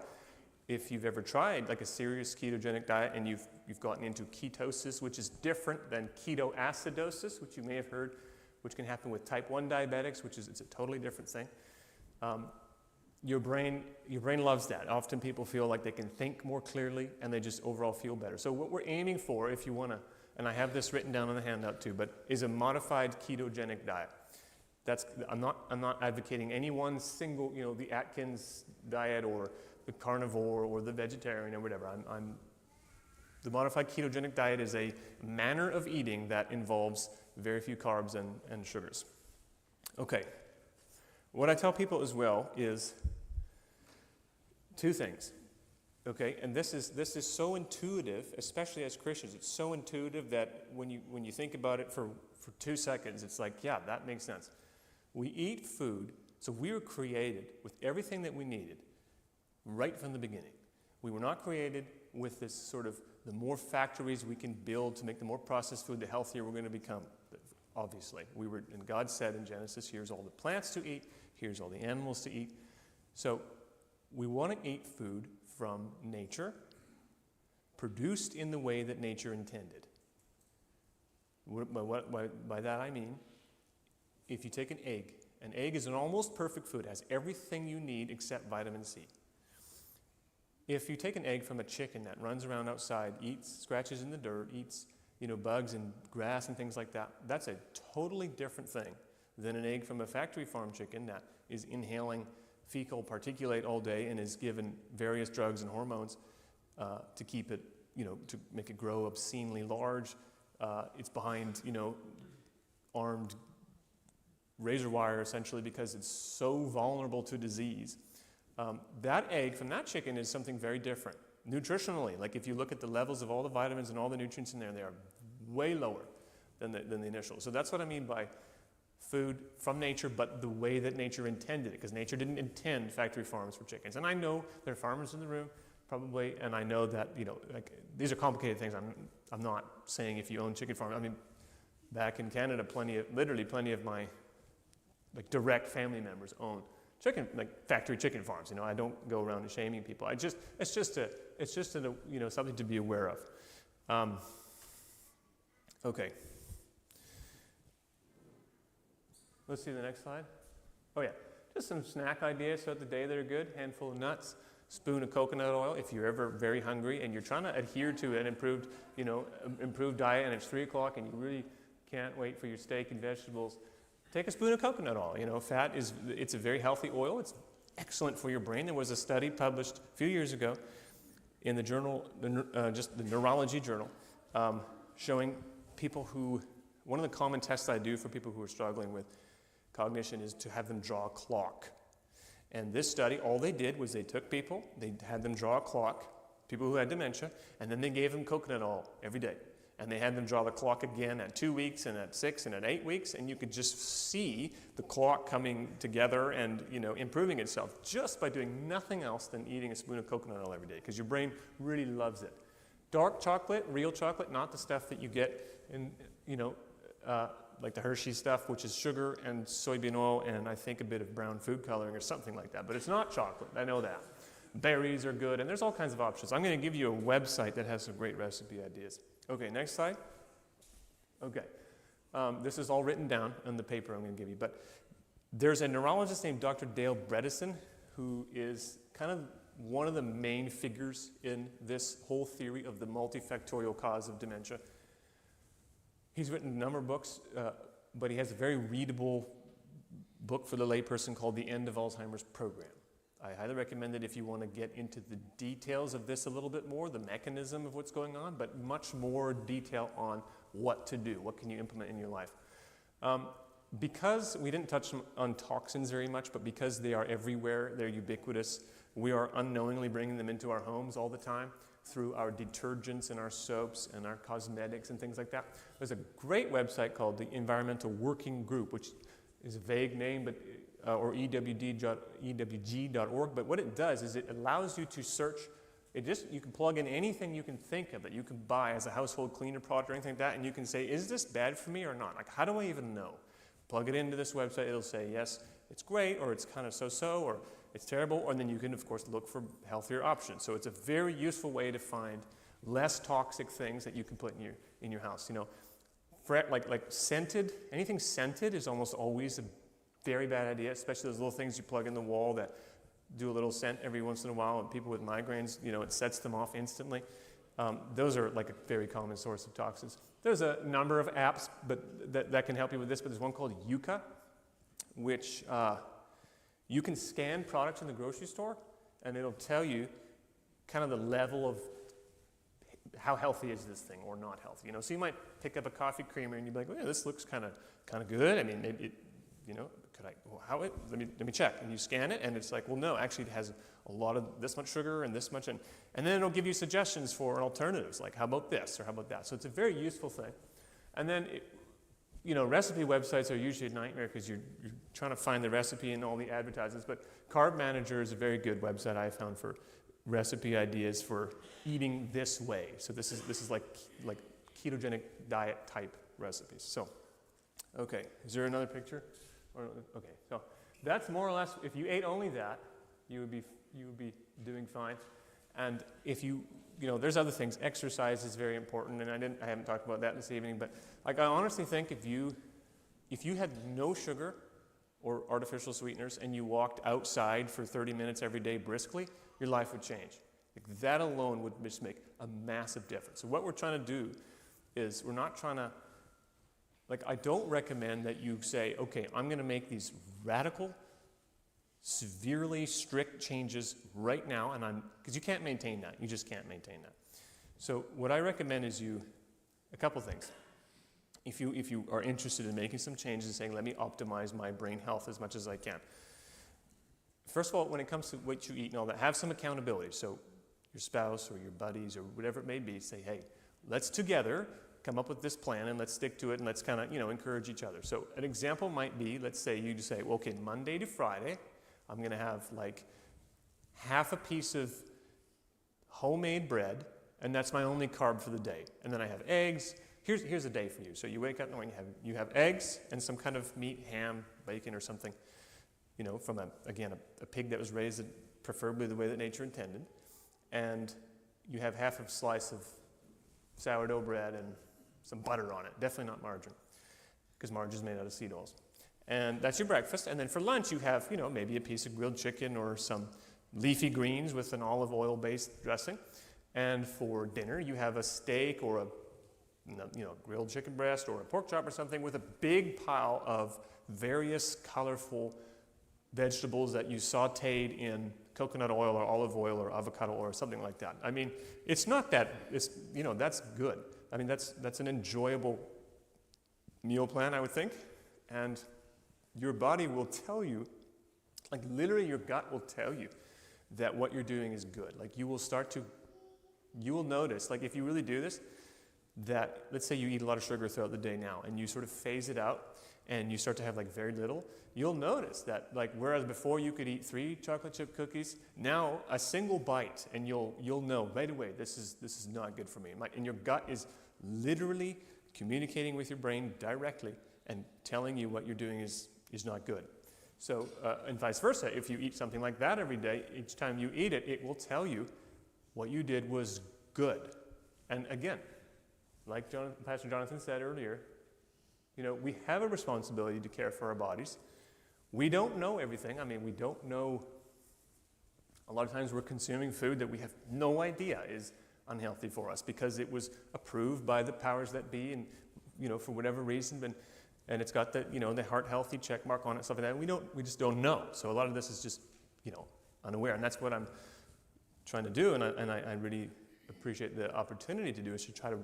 B: if you've ever tried like a serious ketogenic diet and you've gotten into ketosis, which is different than ketoacidosis, which you may have heard, which can happen with type 1 diabetics, it's a totally different thing. Your brain loves that. Often people feel like they can think more clearly and they just overall feel better. So what we're aiming for, if you want to, and I have this written down on the handout too, but is a modified ketogenic diet. I'm not advocating any one single, the Atkins diet or the carnivore or the vegetarian or whatever. The modified ketogenic diet is a manner of eating that involves very few carbs and sugars. Okay. What I tell people as well is two things. Okay, and this is so intuitive, especially as Christians. It's so intuitive that when you think about it for 2 seconds, it's like, yeah, that makes sense. We eat food, so we were created with everything that we needed right from the beginning. We were not created with this sort of, the more factories we can build to make the more processed food, the healthier we're going to become, obviously. And God said in Genesis, here's all the plants to eat, here's all the animals to eat. So we want to eat food from nature, produced in the way that nature intended. By that I mean, if you take an egg is an almost perfect food. It has everything you need except vitamin C. If you take an egg from a chicken that runs around outside, eats, scratches in the dirt, eats bugs and grass and things like that, that's a totally different thing than an egg from a factory farm chicken that is inhaling fecal particulate all day and is given various drugs and hormones to keep it, to make it grow obscenely large. It's behind, armed razor wire essentially because it's so vulnerable to disease. That egg from that chicken is something very different. Nutritionally, like if you look at the levels of all the vitamins and all the nutrients in there, they are way lower than the initial. So that's what I mean by food from nature, but the way that nature intended it, because nature didn't intend factory farms for chickens. And I know there are farmers in the room, probably, and I know that, these are complicated things. I'm not saying if you own chicken farm. I mean, back in Canada, plenty of my direct family members own chicken, like factory chicken farms. You know, I don't go around shaming people. It's just something to be aware of. Okay. Let's see the next slide. Oh yeah, just some snack ideas throughout the day that are good. Handful of nuts, spoon of coconut oil if you're ever very hungry and you're trying to adhere to an improved diet and it's 3 o'clock and you really can't wait for your steak and vegetables. Take a spoon of coconut oil. You know, it's a very healthy oil. It's excellent for your brain. There was a study published a few years ago in the journal, the Neurology Journal, showing people who, one of the common tests I do for people who are struggling with cognition is to have them draw a clock. And this study, all they did was they took people, they had them draw a clock, people who had dementia, and then they gave them coconut oil every day. And they had them draw the clock again at 2 weeks and at 6 and at 8 weeks, and you could just see the clock coming together and, you know, improving itself just by doing nothing else than eating a spoon of coconut oil every day, because your brain really loves it. Dark chocolate, real chocolate, not the stuff that you get in, like the Hershey stuff, which is sugar and soybean oil and I think a bit of brown food coloring or something like that. But it's not chocolate, I know that. Berries are good, and there's all kinds of options. I'm going to give you a website that has some great recipe ideas. Okay, next slide. Okay, this is all written down on the paper I'm going to give you. But there's a neurologist named Dr. Dale Bredesen who is kind of one of the main figures in this whole theory of the multifactorial cause of dementia. He's written a number of books, but he has a very readable book for the layperson called The End of Alzheimer's Program. I highly recommend it if you want to get into the details of this a little bit more, the mechanism of what's going on, but much more detail on what to do, what can you implement in your life. Because we didn't touch on toxins very much, but because they are everywhere, they're ubiquitous, we are unknowingly bringing them into our homes all the time through our detergents and our soaps and our cosmetics and things like that. There's a great website called the Environmental Working Group, which is a vague name, but or EWG.org. But what it does is it allows you to search. You can plug in anything you can think of that you can buy as a household cleaner product or anything like that, and you can say, is this bad for me or not? Like, how do I even know? Plug it into this website. It'll say, yes, it's great, or it's kind of so-so, or it's terrible, and then you can, of course, look for healthier options. So it's a very useful way to find less toxic things that you can put in your house. You know, like scented, anything scented is almost always a very bad idea, especially those little things you plug in the wall that do a little scent every once in a while, and people with migraines, you know, it sets them off instantly. Those are like a very common source of toxins. There's a number of apps that can help you with this, but there's one called Yuka, which you can scan products in the grocery store, and it'll tell you kind of the level of how healthy is this thing or not healthy. You know, so you might pick up a coffee creamer and you'd be like, well, yeah, this looks kind of good. I mean, let me check. And you scan it, and it's like, well, no, actually it has a lot of this much sugar and this much, and then it'll give you suggestions for alternatives, like how about this or how about that. So it's a very useful thing. And then, recipe websites are usually a nightmare because you're trying to find the recipe in all the advertisements, but Carb Manager is a very good website I found for recipe ideas for eating this way. So this is like ketogenic diet type recipes. So, okay, is there another picture? Okay, so that's more or less, if you ate only that, you would be doing fine. And if there's other things. Exercise is very important, and I haven't talked about that this evening, but I honestly think if you had no sugar or artificial sweeteners and you walked outside for 30 minutes every day briskly, your life would change. Like, that alone would just make a massive difference. So what we're trying to do is we're not trying to, I don't recommend that you say, okay, I'm going to make these radical, severely strict changes right now, because you can't maintain that. You just can't maintain that. So what I recommend is a couple things. If you are interested in making some changes and saying, let me optimize my brain health as much as I can. First of all, when it comes to what you eat and all that, have some accountability. So your spouse or your buddies or whatever it may be, say, hey, let's together come up with this plan and let's stick to it and let's kind of, encourage each other. So an example might be, let's say you just say, well, okay, Monday to Friday, I'm going to have half a piece of homemade bread, and that's my only carb for the day. And then I have eggs. Here's a day for you. So you wake up knowing you have eggs and some kind of meat, ham, bacon or something. from a pig that was raised preferably the way that nature intended, and you have half a slice of sourdough bread and some butter on it. Definitely not margarine, because margarine is made out of seed oils. And that's your breakfast. And then for lunch, you have, maybe a piece of grilled chicken or some leafy greens with an olive oil-based dressing. And for dinner, you have a steak or a grilled chicken breast or a pork chop or something with a big pile of various colorful vegetables that you sauteed in coconut oil or olive oil or avocado oil or something like that. I mean, it's not that, that's good. I mean, that's an enjoyable meal plan, I would think. And your body will tell you, like literally your gut will tell you that what you're doing is good. Like you will notice, like if you really do this, that let's say you eat a lot of sugar throughout the day now and you sort of phase it out and you start to have like very little, you'll notice that like whereas before you could eat 3 chocolate chip cookies, now a single bite and you'll know right away this is not good for me. And your gut is literally communicating with your brain directly and telling you what you're doing is not good. So, and vice versa, if you eat something like that every day, each time you eat it, it will tell you what you did was good. And again, like Pastor Jonathan said earlier, we have a responsibility to care for our bodies. We don't know everything. I mean, we don't know. A lot of times we're consuming food that we have no idea is unhealthy for us because it was approved by the powers that be and, for whatever reason, and it's got the, the heart healthy check mark on it, stuff like that. We just don't know. So a lot of this is just, unaware. And that's what I'm trying to do. And I really appreciate the opportunity to do is to try to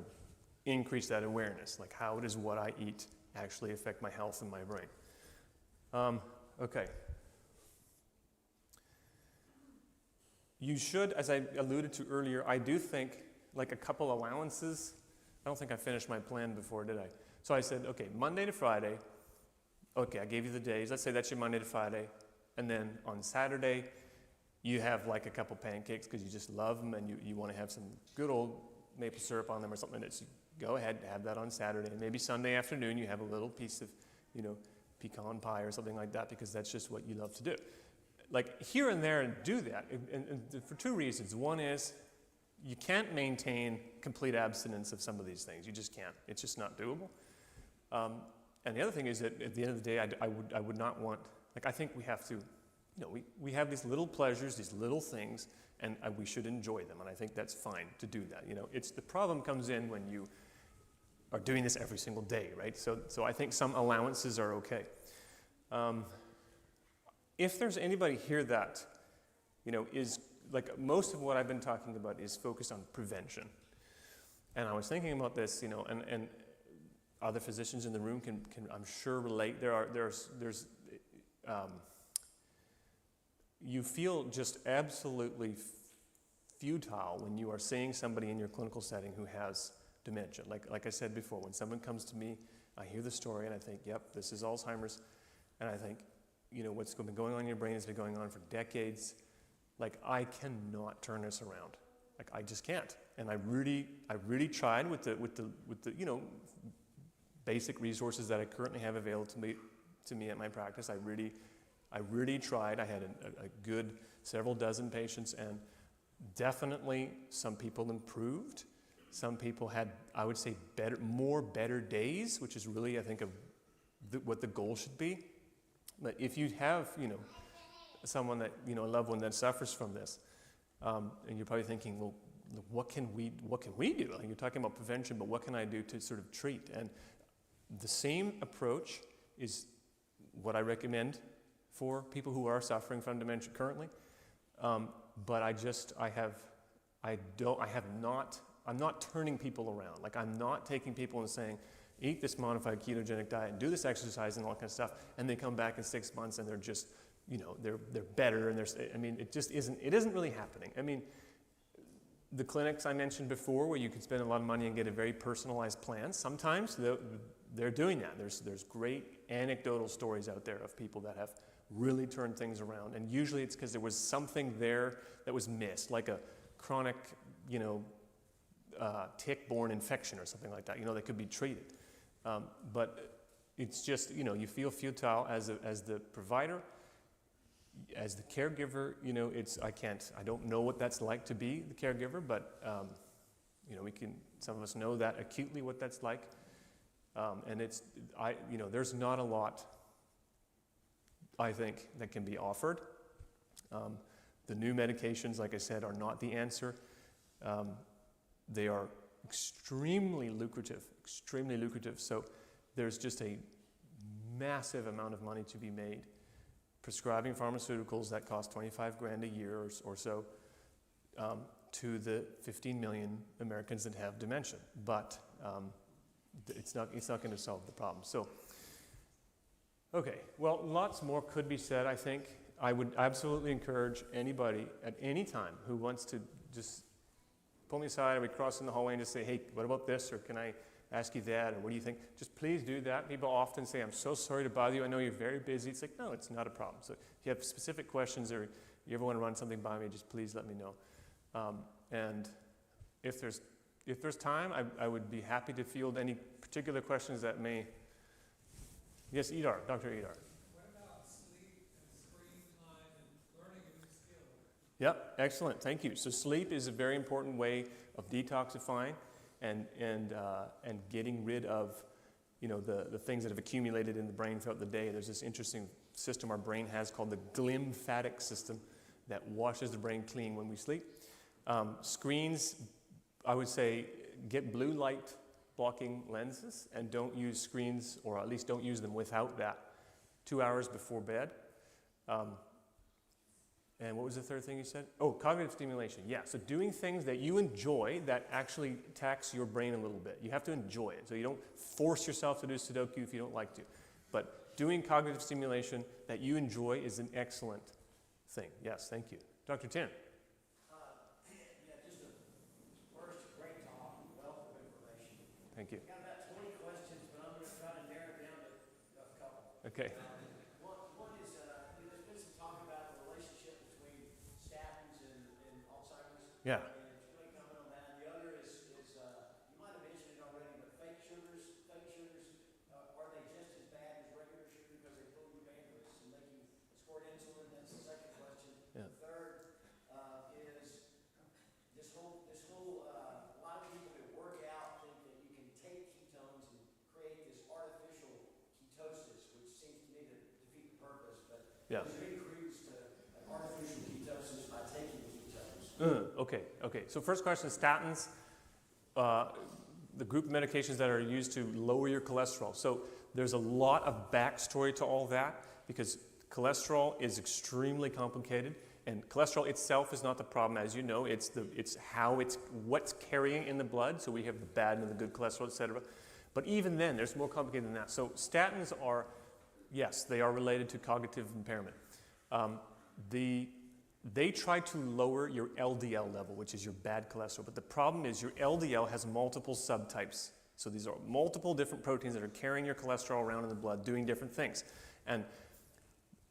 B: increase that awareness. Like how does what I eat actually affect my health and my brain? Okay. You should, as I alluded to earlier, I do think like a couple allowances. I don't think I finished my plan before, did I? So I said, okay, Monday to Friday. Okay, I gave you the days. Let's say that's your Monday to Friday. And then on Saturday, you have like a couple pancakes because you just love them and you want to have some good old maple syrup on them or something. That's go ahead, have that on Saturday. And maybe Sunday afternoon you have a little piece of, pecan pie or something like that because that's just what you love to do. Like here and there and do that and for 2 reasons. One is you can't maintain complete abstinence of some of these things. You just can't. It's just not doable. And the other thing is that at the end of the day, I would not want, like I think we have to, we have these little pleasures, these little things, and we should enjoy them. And I think that's fine to do that. It's the problem comes in when you are doing this every single day, right? So I think some allowances are okay. If there's anybody here that, is like most of what I've been talking about is focused on prevention. And I was thinking about this, and other physicians in the room can I'm sure relate. There's you feel just absolutely futile when you are seeing somebody in your clinical setting who has dementia. Like I said before, when someone comes to me, I hear the story and I think, yep, this is Alzheimer's. And I think, what's been going on in your brain has been going on for decades. Like, I cannot turn this around. Like, I just can't. And I really tried with the basic resources that I currently have available to me at my practice. I really tried. I had a good several dozen patients, and definitely some people improved. Some people had, I would say, better days, which is really, I think, what the goal should be. But if you have, someone that, a loved one that suffers from this, and you're probably thinking, well, what can we do? Like, you're talking about prevention, but what can I do to sort of treat? And the same approach is what I recommend for people who are suffering from dementia currently. But I'm not turning people around. Like, I'm not taking people and saying, eat this modified ketogenic diet and do this exercise and all that kind of stuff, and they come back in 6 months and they're just, they're better, and it just isn't really happening. I mean, the clinics I mentioned before where you can spend a lot of money and get a very personalized plan, sometimes they're doing that. There's great anecdotal stories out there of people that have really turned things around, and usually it's because there was something there that was missed, like a chronic, tick-borne infection or something like that, that could be treated. But it's just, you feel futile as the provider, as the caregiver, I don't know what that's like to be the caregiver, but some of us know that acutely what that's like. And there's not a lot, I think, that can be offered. The new medications, like I said, are not the answer. They are extremely lucrative. So there's just a massive amount of money to be made prescribing pharmaceuticals that cost $25,000 a year or so to the 15 million Americans that have dementia. But it's not going to solve the problem. So, okay, well, lots more could be said, I think. I would absolutely encourage anybody at any time who wants to just pull me aside, or we cross in the hallway and just say, hey, what about this? Or can I ask you that? Or what do you think? Just please do that. People often say, I'm so sorry to bother you. I know you're very busy. It's like, no, it's not a problem. So if you have specific questions or you ever want to run something by me, just please let me know. And if there's time, I would be happy to field any particular questions that may. Yes, Idar, Dr. Idar.
C: What about sleep and screen time and learning a new skill?
B: Yep, excellent, thank you. So sleep is a very important way of detoxifying and getting rid of, the things that have accumulated in the brain throughout the day. There's this interesting system our brain has called the glymphatic system that washes the brain clean when we sleep. Screens, I would say, get blue light blocking lenses and don't use screens, or at least don't use them without that, 2 hours before bed. And what was the third thing you said? Oh, cognitive stimulation. Yeah, so doing things that you enjoy that actually tax your brain a little bit. You have to enjoy it. So you don't force yourself to do Sudoku if you don't like to. But doing cognitive stimulation that you enjoy is an excellent thing. Yes, thank you. Dr. Tin. Thank you.
D: I've got about 20 questions, but I'm going to try to narrow it down to a couple.
B: Okay.
D: One is, there's been some talk about the relationship between statins and Alzheimer's.
B: Yeah.
D: And it's really coming on that. The other is you might have mentioned it already, but fake sugars, are they just as bad as regular sugar because they fill your pancreas and make you squirt insulin? That's the second question.
B: Yeah.
D: The third is this whole a lot of people that work out think that you can take ketones and create this artificial ketosis, which seems to me to defeat the purpose. But
B: Yeah.
D: is there any credence to artificial ketosis by taking ketones?
B: Okay. So first question, statins, the group of medications that are used to lower your cholesterol. So there's a lot of backstory to all that because cholesterol is extremely complicated. And cholesterol itself is not the problem, as you know. It's what's carrying in the blood. So we have the bad and the good cholesterol, etc. But even then, there's more complicated than that. So statins are, yes, they are related to cognitive impairment. They try to lower your LDL level, which is your bad cholesterol. But the problem is your LDL has multiple subtypes. So these are multiple different proteins that are carrying your cholesterol around in the blood, doing different things. And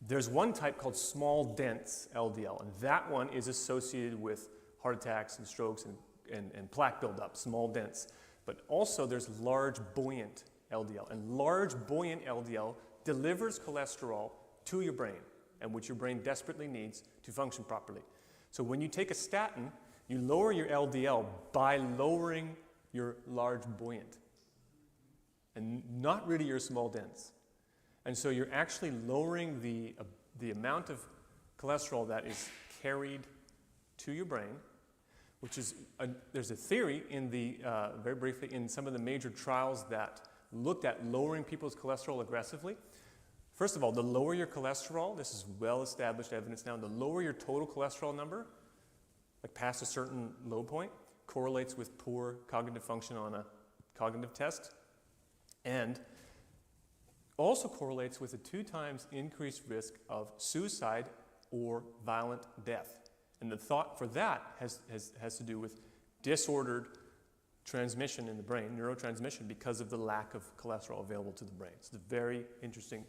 B: there's one type called small dense LDL, and that one is associated with heart attacks and strokes and plaque buildup, small dense. But also there's large buoyant LDL, and large buoyant LDL delivers cholesterol to your brain, and which your brain desperately needs to function properly. So when you take a statin, you lower your LDL by lowering your large buoyant, and not really your small dense. And so you're actually lowering the amount of cholesterol that is carried to your brain, which is, there's a theory in very briefly, in some of the major trials that looked at lowering people's cholesterol aggressively. First of all, the lower your cholesterol, this is well-established evidence now, the lower your total cholesterol number, like past a certain low point, correlates with poor cognitive function on a cognitive test, and also correlates with a 2 times increased risk of suicide or violent death. And the thought for that has to do with disordered transmission in the brain, neurotransmission, because of the lack of cholesterol available to the brain. It's a very interesting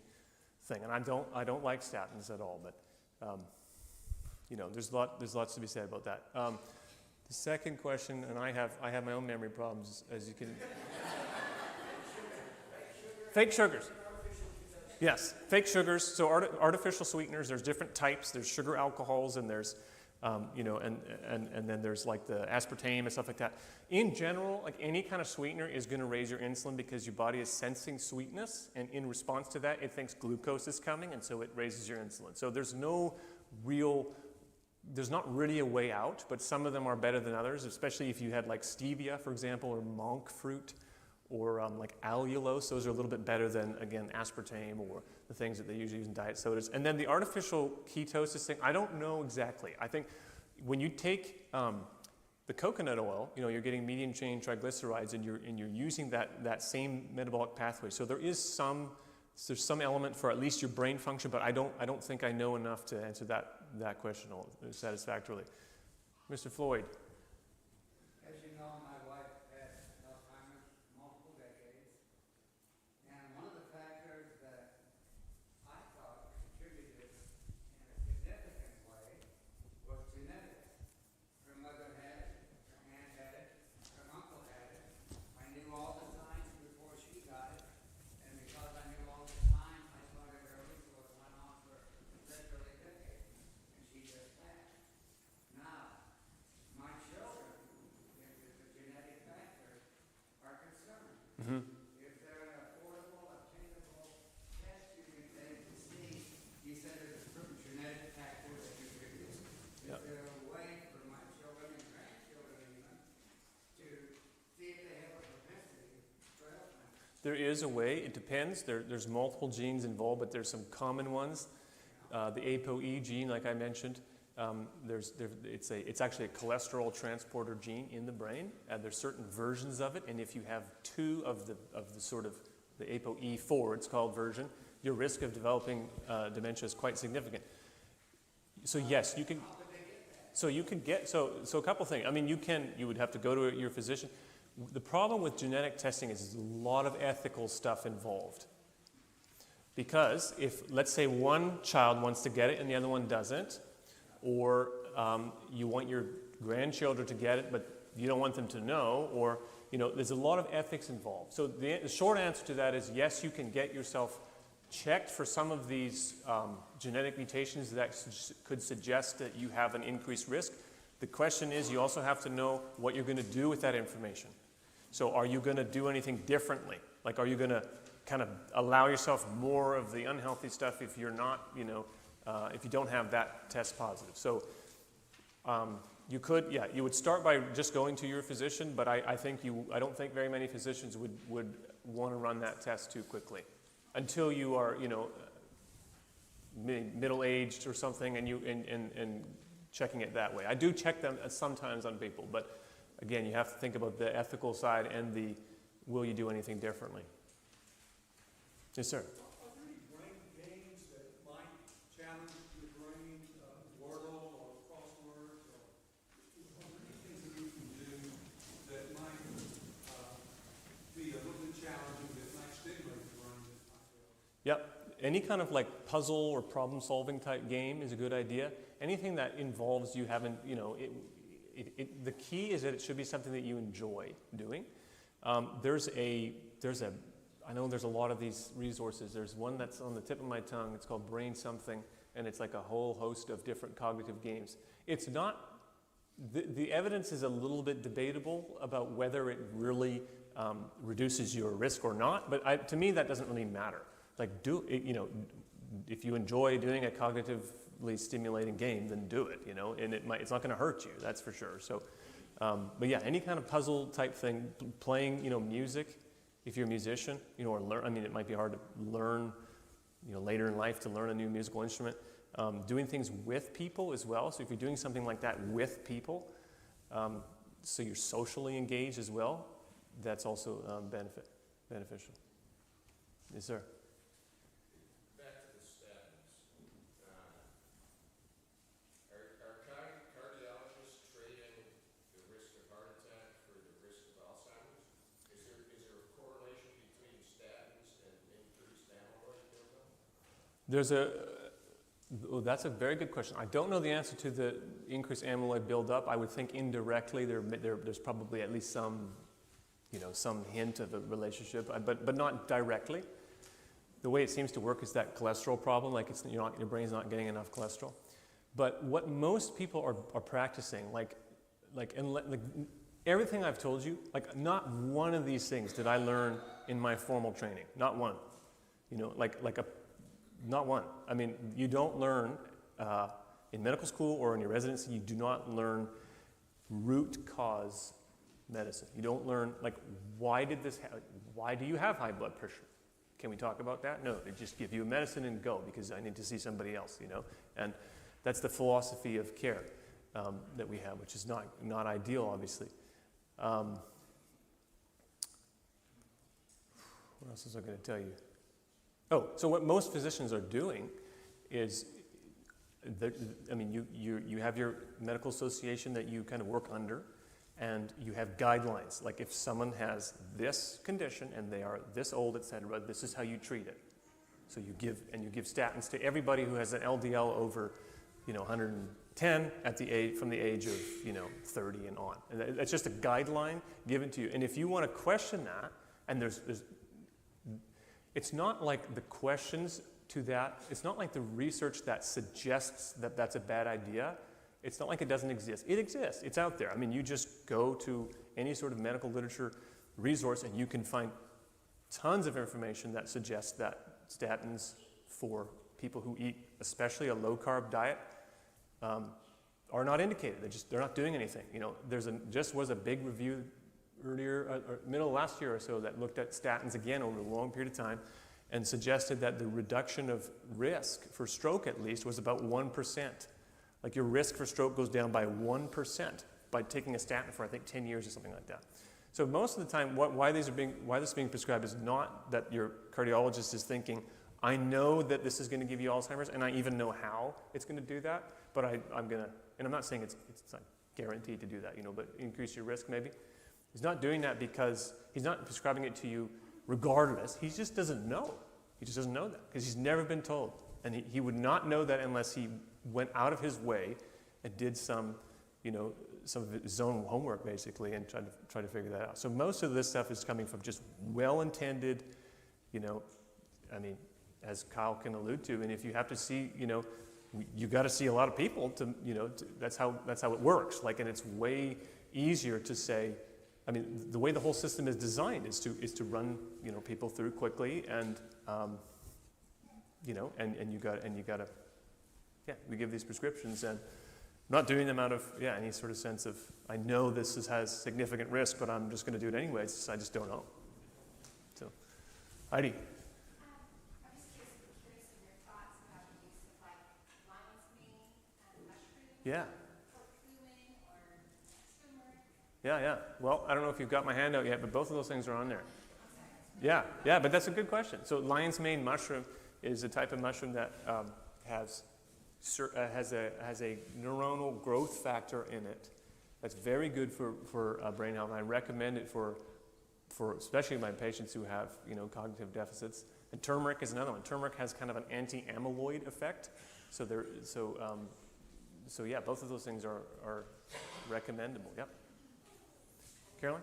B: thing. And I don't like statins at all, but there's lots to be said about that. The second question, and I have my own memory problems, as you can. Fake sugars. Yes, fake sugars. So artificial sweeteners. There's different types. There's sugar alcohols, and there's, and then there's like the aspartame and stuff like that. In general, like any kind of sweetener is going to raise your insulin because your body is sensing sweetness, and in response to that, it thinks glucose is coming, and so it raises your insulin. So there's not really a way out, but some of them are better than others, especially if you had like stevia, for example, or monk fruit, or like allulose. Those are a little bit better than, again, aspartame or the things that they usually use in diet sodas. And then the artificial ketosis thing, I don't know exactly. I think when you take the coconut oil, you're getting medium chain triglycerides, and you're using that same metabolic pathway. So there's some element for at least your brain function, but I don't think I know enough to answer that question satisfactorily. Mr. Floyd.
C: As you know, my wife had Alzheimer's multiple decades, and one of the factors that I thought contributed in a significant way was genetics. Her mother had it, her aunt had it, her uncle had it. I knew all the signs before she got it, and because I knew all the signs, I started early, so it went on for literally decades, and she just passed. Now, my children, if it's a genetic factor, are concerned. Is there an affordable, obtainable test you can take to see? You said there's a certain genetic factor that you could use.
B: Yep.
C: Is there a way for my children and grandchildren even to see if they have a propensity for Alzheimer's?
B: There is a way. It depends. There's multiple genes involved, but there's some common ones. The ApoE gene, like I mentioned, it's actually a cholesterol transporter gene in the brain. There's certain versions of it, and if you have two of the sort of the ApoE4, it's called version, your risk of developing dementia is quite significant. So yes, you can. So you can get so a couple things. I mean, you would have to go to your physician. The problem with genetic testing is there's a lot of ethical stuff involved. Because if, let's say, one child wants to get it and the other one doesn't, or you want your grandchildren to get it, but you don't want them to know, or, there's a lot of ethics involved. So the short answer to that is yes, you can get yourself checked for some of these genetic mutations that could suggest that you have an increased risk. The question is, you also have to know what you're going to do with that information. So are you going to do anything differently? Like, are you going to kind of allow yourself more of the unhealthy stuff if you're not, if you don't have that test positive? So you would start by just going to your physician, but I don't think very many physicians would want to run that test too quickly until you are, middle-aged or something, and checking it that way. I do check them sometimes on people, but again, you have to think about the ethical side and the will you do anything differently. Yes, sir.
C: Are there any brain games that might challenge your brain, Wordle or crosswords, or are there any things that you can do that might be a little bit challenging, that might stimulate the brain?
B: Yep. Any kind of like puzzle or problem-solving type game is a good idea. Anything that involves you having, the key is that it should be something that you enjoy doing. I know there's a lot of these resources. There's one that's on the tip of my tongue. It's called Brain Something, and it's like a whole host of different cognitive games. It's not, the evidence is a little bit debatable about whether it really reduces your risk or not, but to me that doesn't really matter. Like, if you enjoy doing a cognitively stimulating game, then do it, and it's not going to hurt you, that's for sure. So, but yeah, any kind of puzzle type thing, playing, music, if you're a musician, or learn, it might be hard to learn, later in life to learn a new musical instrument. Doing things with people as well. So if you're doing something like that with people, so you're socially engaged as well, that's also beneficial. Yes, sir. That's a very good question. I don't know the answer to the increased amyloid buildup. I would think indirectly there's probably at least some hint of a relationship, but not directly. the way it seems to work is that cholesterol problem, like your brain's not getting enough cholesterol. But what most people are practicing, like everything I've told you, like not one of these things did I learn in my formal training. Not one. You know, not one. I mean, you don't learn in medical school or in your residency, you do not learn root cause medicine. You don't learn, like, why do you have high blood pressure? Can we talk about that? No, they just give you a medicine and go because I need to see somebody else, you know? And that's the philosophy of care that we have, which is not ideal, obviously. What else was I going to tell you? Oh, so what most physicians are doing is, you have your medical association that you kind of work under, and you have guidelines. Like if someone has this condition and they are this old, etc., this is how you treat it. So you give statins to everybody who has an LDL over, 110 from the age of 30 and on. And that's just a guideline given to you. And if you want to question that, and it's not like the questions to that, it's not like the research that suggests that that's a bad idea. It's not like it doesn't exist. It exists. It's out there. I mean, you just go to any sort of medical literature resource and you can find tons of information that suggests that statins for people who eat, especially a low-carb diet, are not indicated. They're not doing anything. Just was a big review earlier, middle of last year or so, that looked at statins again over a long period of time and suggested that the reduction of risk for stroke, at least, was about 1%. Like your risk for stroke goes down by 1% by taking a statin for, I think, 10 years or something like that. So most of the time, why this is being prescribed is not that your cardiologist is thinking, I know that this is going to give you Alzheimer's, and I even know how it's going to do that, but I'm going to, and I'm not saying it's not guaranteed to do that, but increase your risk maybe. He's not doing that because he's not prescribing it to you regardless. He just doesn't know. He just doesn't know that because he's never been told. And he would not know that unless he went out of his way and did some of his own homework basically and try to figure that out. So most of this stuff is coming from just well-intended, as Kyle can allude to. And if you have to see, you got to see a lot of people to that's how it works. And it's way easier to say. The way the whole system is designed is to run people through quickly and you got to we give these prescriptions and not doing them out of any sort of sense of I know this has significant risk but I'm just going to do it anyways. I just don't know. So, Heidi.
E: I'm just curious of your thoughts about the use of lion's mane and mushrooms.
B: Yeah.
E: Yeah.
B: Well, I don't know if you've got my handout yet, but both of those things are on there. Yeah, but that's a good question. So lion's mane mushroom is a type of mushroom that has a neuronal growth factor in it that's very good for brain health. And I recommend it for especially my patients who have cognitive deficits. And turmeric is another one. Turmeric has kind of an anti-amyloid effect. So both of those things are recommendable. Yep. Caroline?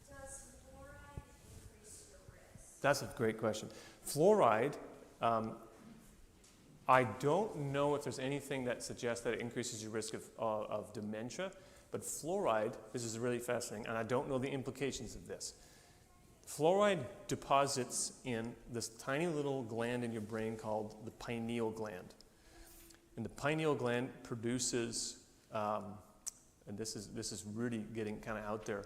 E: Does fluoride increase your risk?
B: That's a great question. Fluoride, I don't know if there's anything that suggests that it increases your risk of dementia, but fluoride, this is really fascinating, and I don't know the implications of this. Fluoride deposits in this tiny little gland in your brain called the pineal gland. And the pineal gland produces and this is really getting kind of out there,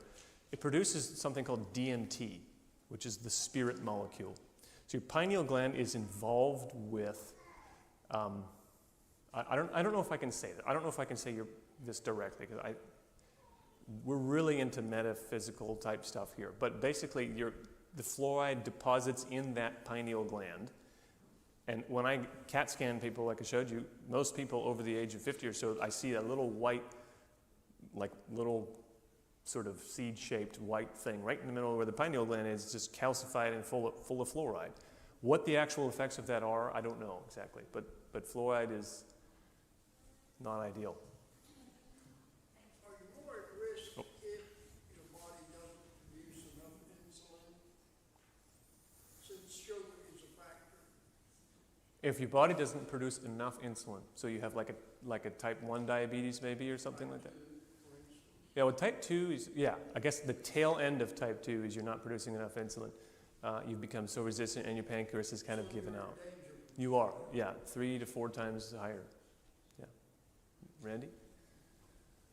B: it produces something called DMT, which is the spirit molecule. So your pineal gland is involved with, I don't know if I can say that. I don't know if I can say this directly, because we're really into metaphysical type stuff here. But basically, the fluoride deposits in that pineal gland. And when I CAT scan people, like I showed you, most people over the age of 50 or so, I see a little white, little sort of seed-shaped white thing right in the middle where the pineal gland is, just calcified and full of fluoride. What the actual effects of that are, I don't know exactly, but fluoride is not ideal.
F: Are you more at risk if your body doesn't produce enough insulin? Since sugar is a
B: If your body doesn't produce enough insulin, so you have like a type 1 diabetes maybe or something like that. Yeah, well, type 2 is, yeah, I guess the tail end of type 2 is you're not producing enough insulin. You've become so resistant and your pancreas has kind of given out. You are, yeah, 3 to 4 times higher. Yeah. Randy?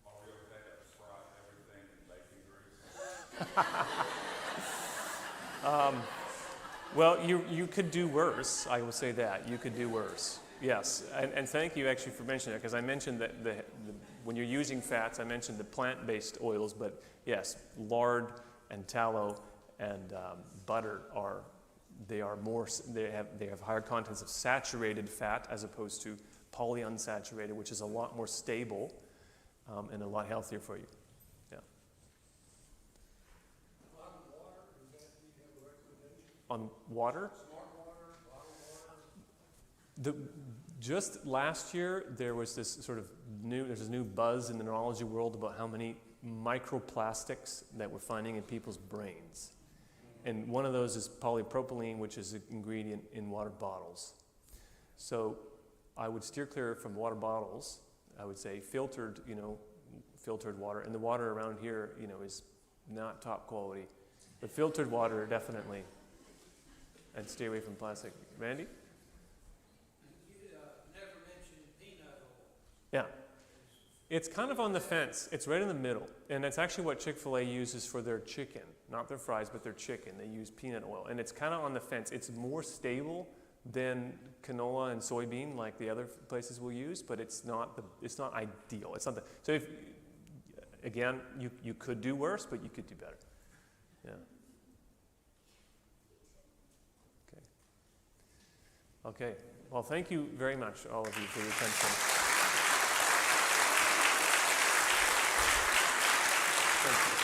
G: Are we okay to fry everything in bacon grease?
B: Well, you could do worse. I will say that you could do worse. Yes, and thank you actually for mentioning that, because I mentioned that when you're using fats, I mentioned the plant-based oils, but yes, lard and tallow and butter they have higher contents of saturated fat as opposed to polyunsaturated, which is a lot more stable and a lot healthier for you. Yeah. On water? Just last year, there's this new buzz in the neurology world about how many microplastics that we're finding in people's brains. And one of those is polypropylene, which is an ingredient in water bottles. So I would steer clear from water bottles. I would say filtered water. And the water around here, is not top quality. But filtered water, definitely. And stay away from plastic. Randy?
F: Never mentioned peanut oil.
B: Yeah. It's kind of on the fence. It's right in the middle. And that's actually what Chick-fil-A uses for their chicken. Not their fries, but their chicken. They use peanut oil. And it's kind of on the fence. It's more stable than canola and soybean like the other places will use, but it's not ideal. It's not so if, again, you could do worse, but you could do better. Yeah. Okay. Well, thank you very much, all of you, for your attention. Thank you.